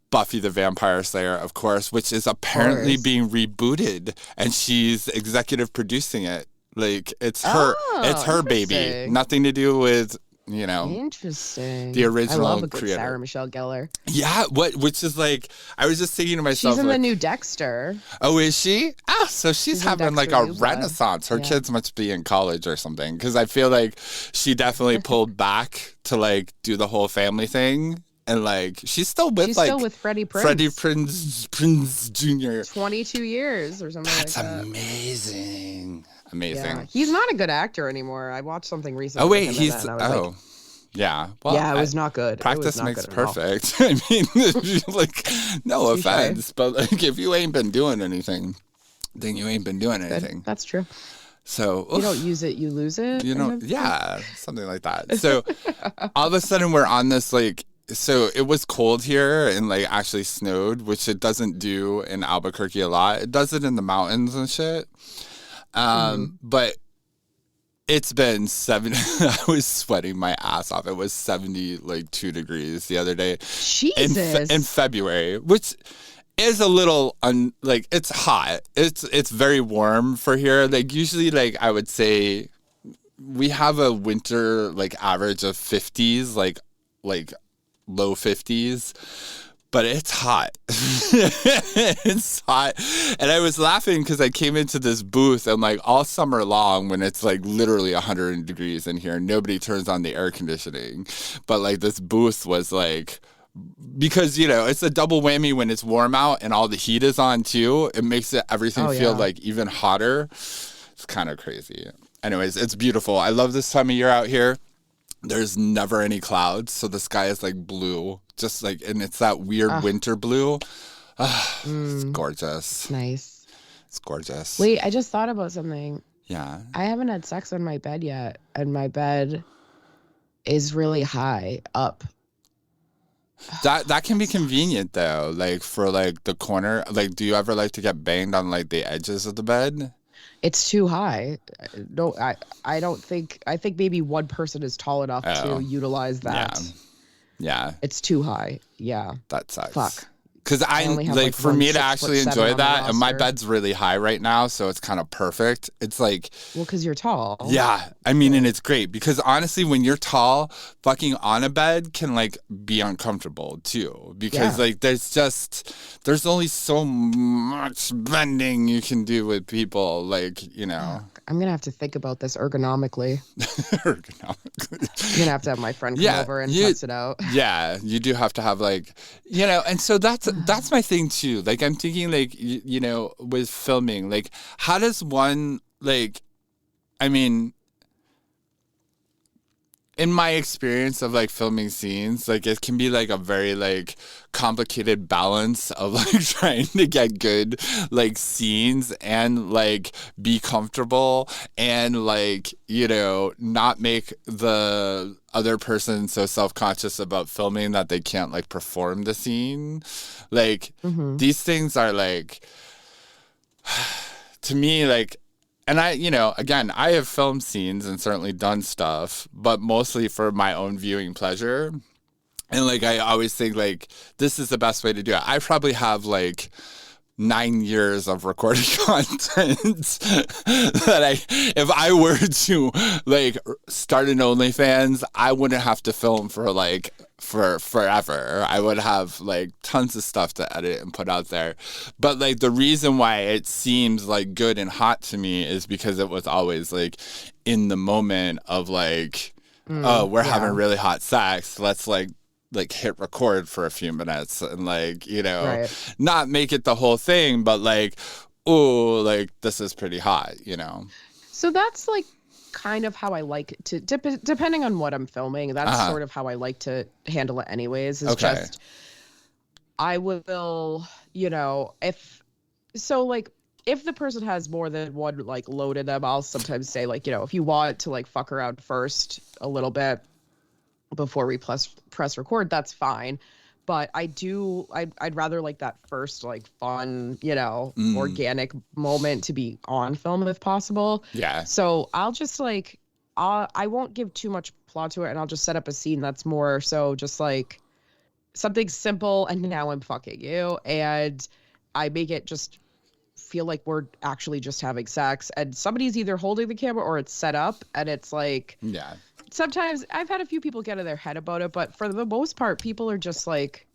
Buffy the Vampire Slayer, of course, which is apparently being rebooted. And she's executive producing it. Like, it's her baby. Nothing to do with, you know, the original I love a good creator. Sarah Michelle Gellar. Yeah, which is like, I was just thinking to myself, She's in like, the new Dexter. oh, is she? Ah, so she's having like Dexter a New Blood. renaissance. Her kids must be in college or something. Because I feel like she definitely pulled back to like do the whole family thing. And like, she's still with Freddie Prinze. Freddie Prinze Jr. 22 years or something That's like that. amazing. Amazing. Yeah. He's not a good actor anymore. I watched something recently. Oh wait, with him in it, and I was like, yeah. Well, yeah, it was not good. Practice not makes good at all. perfect. I mean, like, no offense, but like, if you ain't been doing anything, then you ain't been doing anything. Good. That's true. So you don't use it, you lose it. You know, yeah, something like that. So all of a sudden, we're on this like. So it was cold here and like actually snowed, which it doesn't do in Albuquerque a lot. It does it in the mountains and shit. But it's been I was sweating my ass off. It was 72 degrees the other day. Jesus. In February, which is a little like it's hot. It's very warm for here. Like usually, like I would say, we have a winter like average of 50s, like low 50s. But it's hot. It's hot. And I was laughing because I came into this booth and like all summer long when it's like literally 100 degrees in here, nobody turns on the air conditioning. But like this booth was like, because, you know, it's a double whammy when it's warm out and all the heat is on too. It makes everything feel like even hotter. It's kind of crazy. Anyways, it's beautiful. I love this time of year out here. There's never any clouds, so the sky is like blue, just like, and it's that weird winter blue. It's gorgeous. Nice. It's gorgeous. Wait, I just thought about something. Yeah. I haven't had sex on my bed yet, and my bed is really high up. That can be convenient though, like for like the corner. Like, do you ever like to get banged on like the edges of the bed? It's too high. No, I don't think. I think maybe one person is tall enough to utilize that. Yeah. It's too high. Yeah. That sucks. Fuck. Because I only have, like like, for one me to 6'7" actually on enjoy the that, and my roster. bed's really high right now, so it's kind of perfect. It's like, Well, because you're tall. yeah, I mean, and it's great because honestly, when you're tall, fucking on a bed can like be uncomfortable too. Because like there's only so much bending you can do with people, like, you know. I'm gonna have to think about this ergonomically. Ergonomically. I'm gonna have my friend come over and test it out. Yeah, you do have to have like, you know, and so that's my thing too. Like I'm thinking like, you know, with filming, like how does one like, I mean, in my experience of like filming scenes, like it can be like a very like complicated balance of like trying to get good like scenes and like be comfortable and like, you know, not make the other person so self-conscious about filming that they can't like perform the scene. Like these things are like, to me, like, and I, you know, again, I have filmed scenes and certainly done stuff, but mostly for my own viewing pleasure. And like, I always think like, this is the best way to do it. I probably have like 9 years of recorded content that if I were to like start an OnlyFans, I wouldn't have to film for forever. I would have like tons of stuff to edit and put out there. But like the reason why it seems like good and hot to me is because it was always like in the moment of like, oh, we're having really hot sex. Let's like hit record for a few minutes and like, you know, not make it the whole thing, but like, oh, like this is pretty hot, you know? So that's like kind of how I like to, depending on what I'm filming, that's sort of how I like to handle it anyways, is just, I will, you know, if the person has more than one like load in them, I'll sometimes say like, you know, if you want to like fuck around first a little bit before we press record, that's fine. But I'd rather like that first like fun, you know, organic moment to be on film if possible. Yeah. So I'll just like, I won't give too much plot to it, and I'll just set up a scene that's more so just like something simple, and now I'm fucking you, and I make it just feel like we're actually just having sex, and somebody's either holding the camera or it's set up, and it's like, yeah. Sometimes I've had a few people get in their head about it, but for the most part, people are just like,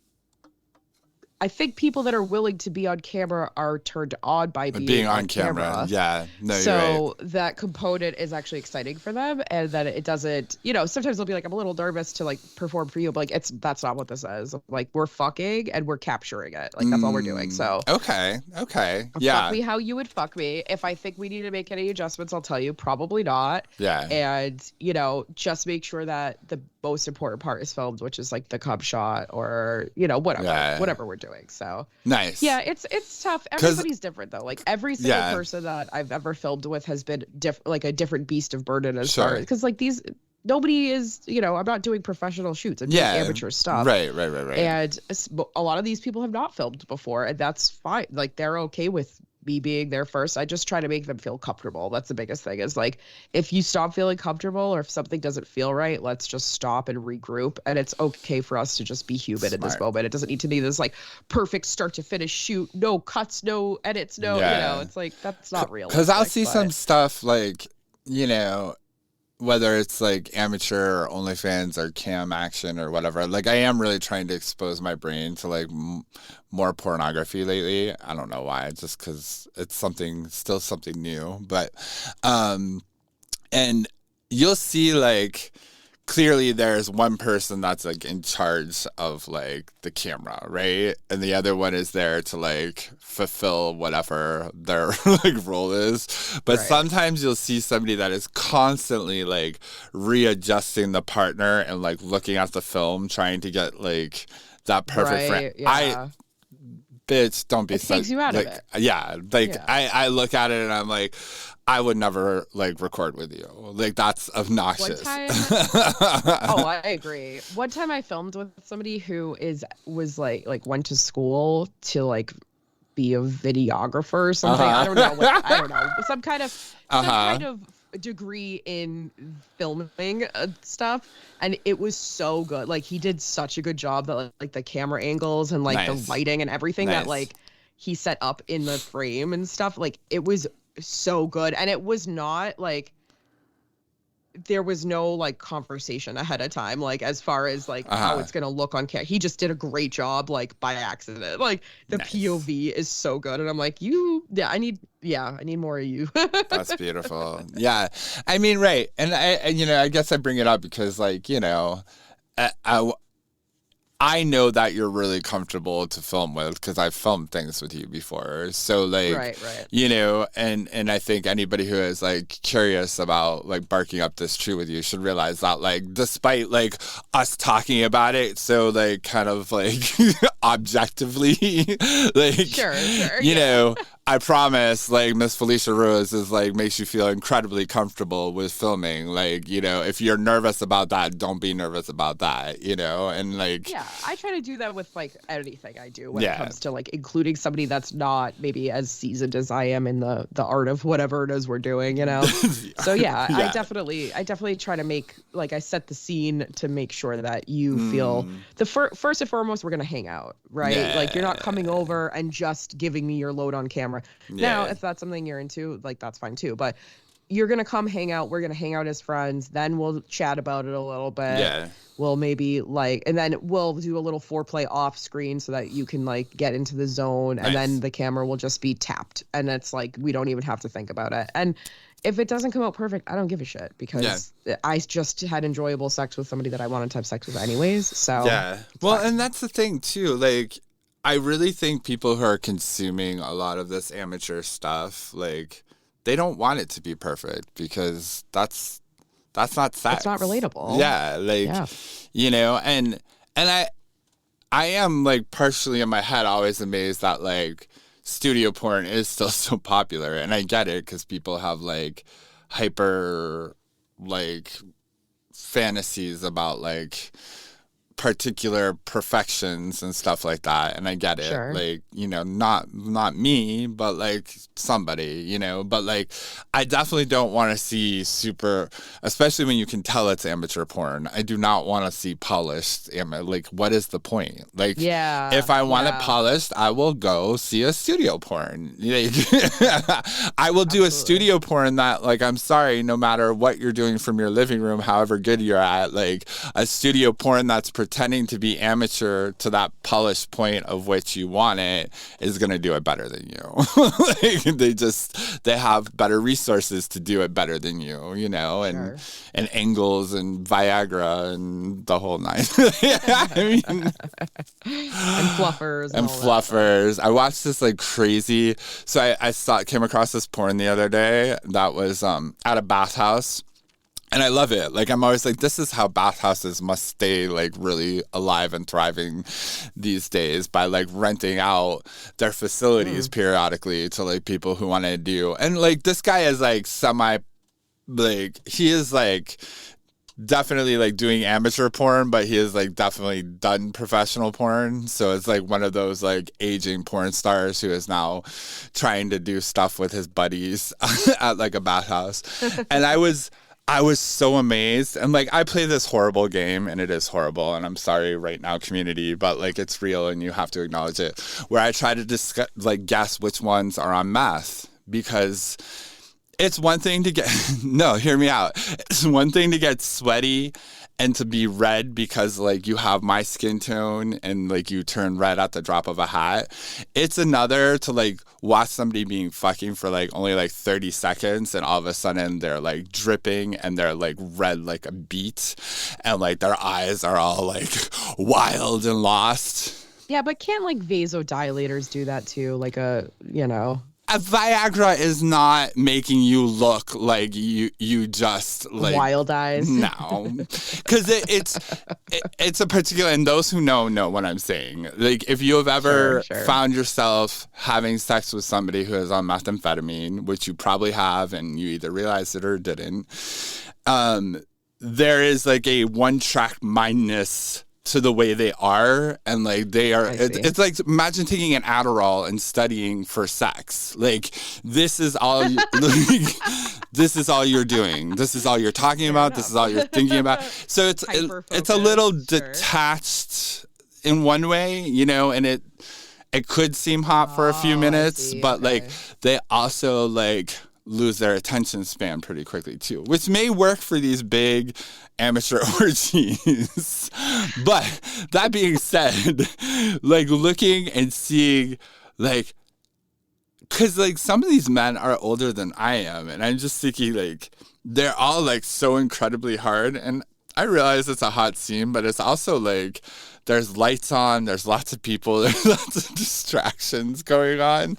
I think people that are willing to be on camera are turned on by being on camera. Yeah. No, so you're right. that component is actually exciting for them, and that it doesn't, you know, sometimes they'll be like, I'm a little nervous to like perform for you, but like that's not what this is. Like we're fucking and we're capturing it. Like that's all we're doing. So okay. Yeah. Fuck me how you would fuck me. If I think we need to make any adjustments, I'll tell you, probably not. Yeah. And, you know, just make sure that the most important part is filmed, which is like the cum shot or, you know, whatever we're doing. So nice. Yeah, it's tough. Everybody's different though. Like every single person that I've ever filmed with has been like a different beast of burden as far as, because like nobody is, you know, I'm not doing professional shoots. I'm doing amateur stuff. Right. And a lot of these people have not filmed before, and that's fine. Like they're okay with me being there first. I just try to make them feel comfortable. That's the biggest thing, is like, if you stop feeling comfortable or if something doesn't feel right, let's just stop and regroup. And it's okay for us to just be human in this moment. It doesn't need to be this like perfect start to finish shoot, no cuts, no edits, no, you know, it's like, that's not real. Because I'll see some stuff like, you know, whether it's like amateur or OnlyFans or cam action or whatever, like I am really trying to expose my brain to like more pornography lately. I don't know why, just because it's still something new. But, and you'll see like, clearly there's one person that's like in charge of like the camera, right? And the other one is there to like fulfill whatever their like role is. But sometimes you'll see somebody that is constantly like readjusting the partner and like looking at the film, trying to get like that perfect frame. Yeah. Bitch, don't be it takes you out like, of it. Yeah, like I look at it and I'm like, I would never like record with you. Like that's obnoxious. I agree. One time I filmed with somebody who was like went to school to like be a videographer or something. I don't know. Some kind of degree in filming stuff, and it was so good. Like he did such a good job that like the camera angles and like the lighting and everything that like he set up in the frame and stuff, like it was so good. And it was not like there was no like conversation ahead of time, like as far as like how it's gonna look on camera. He just did a great job, like by accident. Like the POV is so good, and I'm like, I need more of you. That's beautiful. Yeah, I mean, right. And I you know, I guess I bring it up because like, you know, I know that you're really comfortable to film with because I've filmed things with you before. So like, Right. you know, and I think anybody who is like curious about like barking up this tree with you should realize that like, despite like us talking about it, so like kind of like objectively, like, Sure, you know, I promise, like, Miss Felicia Rose is like makes you feel incredibly comfortable with filming. Like, you know, if you're nervous about that, don't be nervous about that, you know, and like, Yeah, I try to do that with like anything I do when it comes to like including somebody that's not maybe as seasoned as I am in the art of whatever it is we're doing, you know. So yeah, I definitely try to make, like, I set the scene to make sure that you feel the first and foremost, we're gonna hang out, right? Yeah. Like, you're not coming over and just giving me your load on camera. Now, if that's something you're into, like, that's fine too, but you're gonna come hang out, we're gonna hang out as friends, then we'll chat about it a little bit. Yeah. We'll maybe like, and then we'll do a little foreplay off screen so that you can like get into the zone. Nice. And then the camera will just be tapped, and it's like we don't even have to think about it. And if it doesn't come out perfect, I don't give a shit, because I just had enjoyable sex with somebody that I wanted to have sex with anyways. So yeah. Well, and that's the thing too. Like, I really think people who are consuming a lot of this amateur stuff, like, they don't want it to be perfect, because that's not sex. it's not relatable. Yeah, like, you know, and I am like partially in my head always amazed that like studio porn is still so popular, and I get it because people have like hyper like fantasies about like particular perfections and stuff like that, and I get it. Sure. Like, you know, not me, but like somebody, you know, but like I definitely don't want to see super, especially when you can tell it's amateur porn. I do not want to see polished like, what is the point? Like, if I want it polished, I will go see a studio porn. Like, I will do a studio porn that, like, I'm sorry, no matter what you're doing from your living room, however good you're at, like a studio porn that's pretending to be amateur to that polished point of which you want it is going to do it better than you. Like, they have better resources to do it better than you know, and angles and Viagra and the whole nine. I mean, And fluffers. and fluffers. I watched this like crazy. So I came across this porn the other day that was at a bathhouse. And I love it. Like, I'm always like, this is how bathhouses must stay like really alive and thriving these days, by like renting out their facilities periodically to like people who want to do. And like, this guy is like he is like definitely like doing amateur porn, but he is like definitely done professional porn. So it's like one of those like aging porn stars who is now trying to do stuff with his buddies at like a bathhouse. And I was so amazed. And like, I play this horrible game, and it is horrible, and I'm sorry right now, community, but like, it's real and you have to acknowledge it, where I try to guess which ones are on meth, because it's one thing to get, no, hear me out. It's one thing to get sweaty and to be red because like you have my skin tone and like you turn red at the drop of a hat. It's another to like watch somebody being fucking for like only like 30 seconds, and all of a sudden they're like dripping and they're like red like a beet, and like their eyes are all like wild and lost. Yeah, but can't like vasodilators do that too? Like you know. A Viagra is not making you look like you just like wild eyes. No, because it's a particular, and those who know what I'm saying. Like, if you have ever found yourself having sex with somebody who is on methamphetamine, which you probably have, and you either realized it or didn't, there is like a one-track mindness to the way they are, and like they are it's like, imagine taking an Adderall and studying for sex. Like, this is all this is all you're doing, this is all you're talking about, this is all you're thinking about. So it's a little detached in one way, you know, and it could seem hot for a few minutes, but like they also like lose their attention span pretty quickly too, which may work for these big amateur orgies. But that being said, like, looking and seeing, like, because like some of these men are older than I am, and I'm just thinking like they're all like so incredibly hard, and I realize it's a hot scene, but it's also like There's lights on. There's lots of people. There's lots of distractions going on.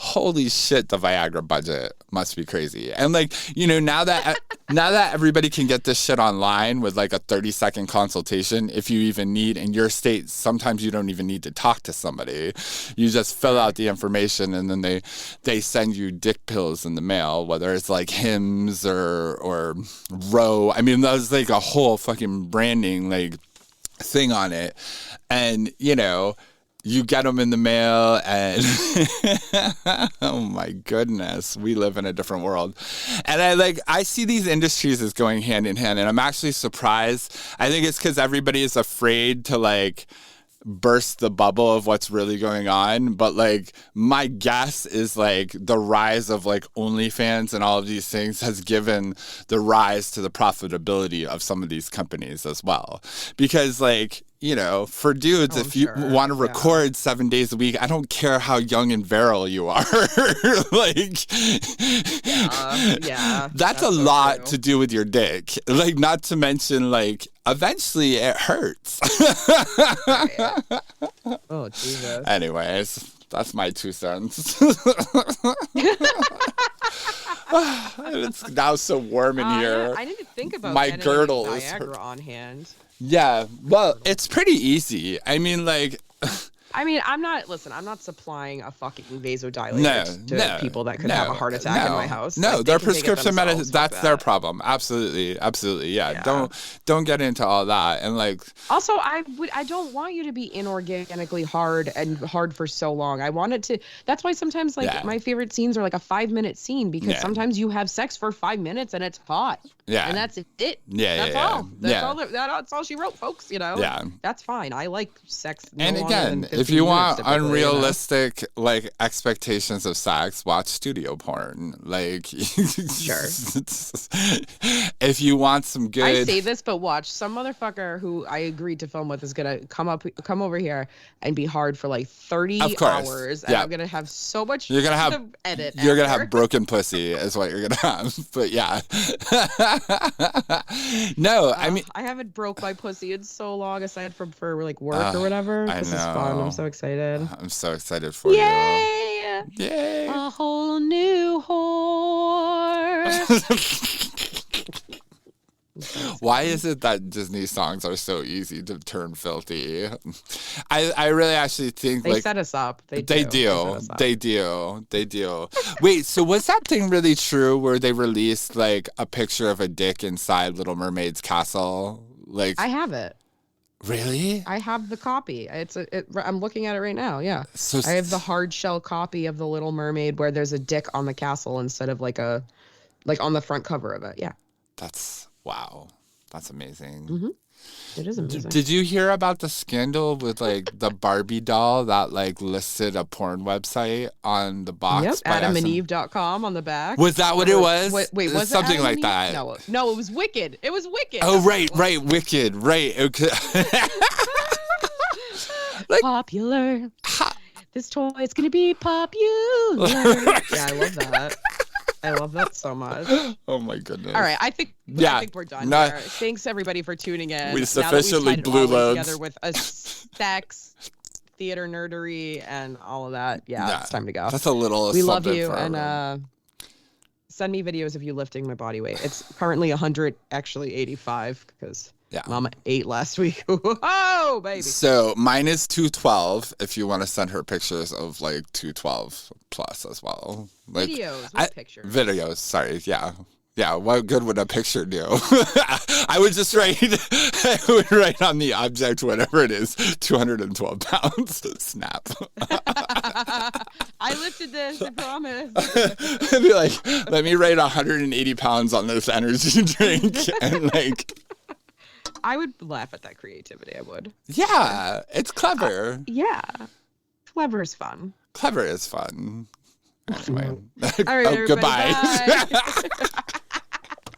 Holy shit, the Viagra budget must be crazy. And like, you know, now that everybody can get this shit online with like a 30-second consultation, if you even need, in your state, sometimes you don't even need to talk to somebody. You just fill out the information and then they send you dick pills in the mail, whether it's like Hims or Row. I mean, there's like a whole fucking branding like thing on it. And, you know, you get them in the mail and oh my goodness, we live in a different world. And I see these industries as going hand in hand, and I'm actually surprised. I think it's because everybody is afraid to like burst the bubble of what's really going on. But like my guess is like the rise of like OnlyFans and all of these things has given the rise to the profitability of some of these companies as well. Because like, you know, for dudes, if you want to record 7 days a week, I don't care how young and virile you are. Like, that's a lot true. to do with your dick. Like, not to mention, like, eventually it hurts. Oh, Jesus. Anyways, that's my 2 cents. It's now so warm in here. I didn't think about my getting girdle Viagra is hurt. on hand. Yeah, well, it's pretty easy. I mean, like... I'm not supplying a fucking vasodilator to people that could have a heart attack in my house. No, like, they're prescription medicine. That's their problem. Absolutely. Yeah. Don't get into all that. And like, also, I don't want you to be inorganically hard for so long. I want it to. That's why sometimes my favorite scenes are like a 5-minute scene, because sometimes you have sex for 5 minutes and it's hot. Yeah. And that's it. Yeah. That's all she wrote, folks. You know. Yeah. That's fine. I like sex. And again, if you want unrealistic like expectations of sex, watch studio porn. Like, sure. If you want some good, I say this, but watch, some motherfucker who I agreed to film with is gonna come over here and be hard for like 30 hours, and I'm gonna have so much. You're gonna have to edit. You're gonna have broken pussy, is what you're gonna have. But yeah, no, I mean, I haven't broke my pussy in so long, aside from for like work or whatever. This is fun. I'm so excited. I'm so excited for you. Yay! A whole new whore. Why is it that Disney songs are so easy to turn filthy? I really actually think they set us up. They do. Wait, so was that thing really true where they released like a picture of a dick inside Little Mermaid's castle? Like, I have it. Really? I have the copy. I'm looking at it right now. Yeah. So I have the hard shell copy of the Little Mermaid where there's a dick on the castle instead of like on the front cover of it. Yeah. Wow. That's amazing. Mm-hmm. It is amazing. Did you hear about the scandal with like the Barbie doll that like listed a porn website on the box? Yep, AdamandEve.com on the back. Was that what it was? Wait, was something it like that? No, it was Wicked. It was Wicked. Oh, right, Wicked, right. Okay. Like, popular. This toy is gonna be popular. Yeah, I love that. I love that so much. Oh my goodness. All right, I think we're done here. Thanks everybody for tuning in. We sufficiently blew loads together with a sex, theater nerdery, and all of that. Yeah, it's time to go. That's a little. We love you, and send me videos of you lifting my body weight. It's currently 100, actually 85, because Mama ate last week. Oh, baby. So mine is 212. If you want to send her pictures of like 212 plus as well. Like, videos, pictures. Videos. Sorry. Yeah. What good would a picture do? I would just write on the object, whatever it is, 212 pounds. Snap. I lifted this, I promise. I'd be like, let me write 180 pounds on this energy drink, and like. I would laugh at that creativity. I would. Yeah, it's clever. Yeah, clever is fun. Clever is fun. Anyway. All right, goodbye. Bye.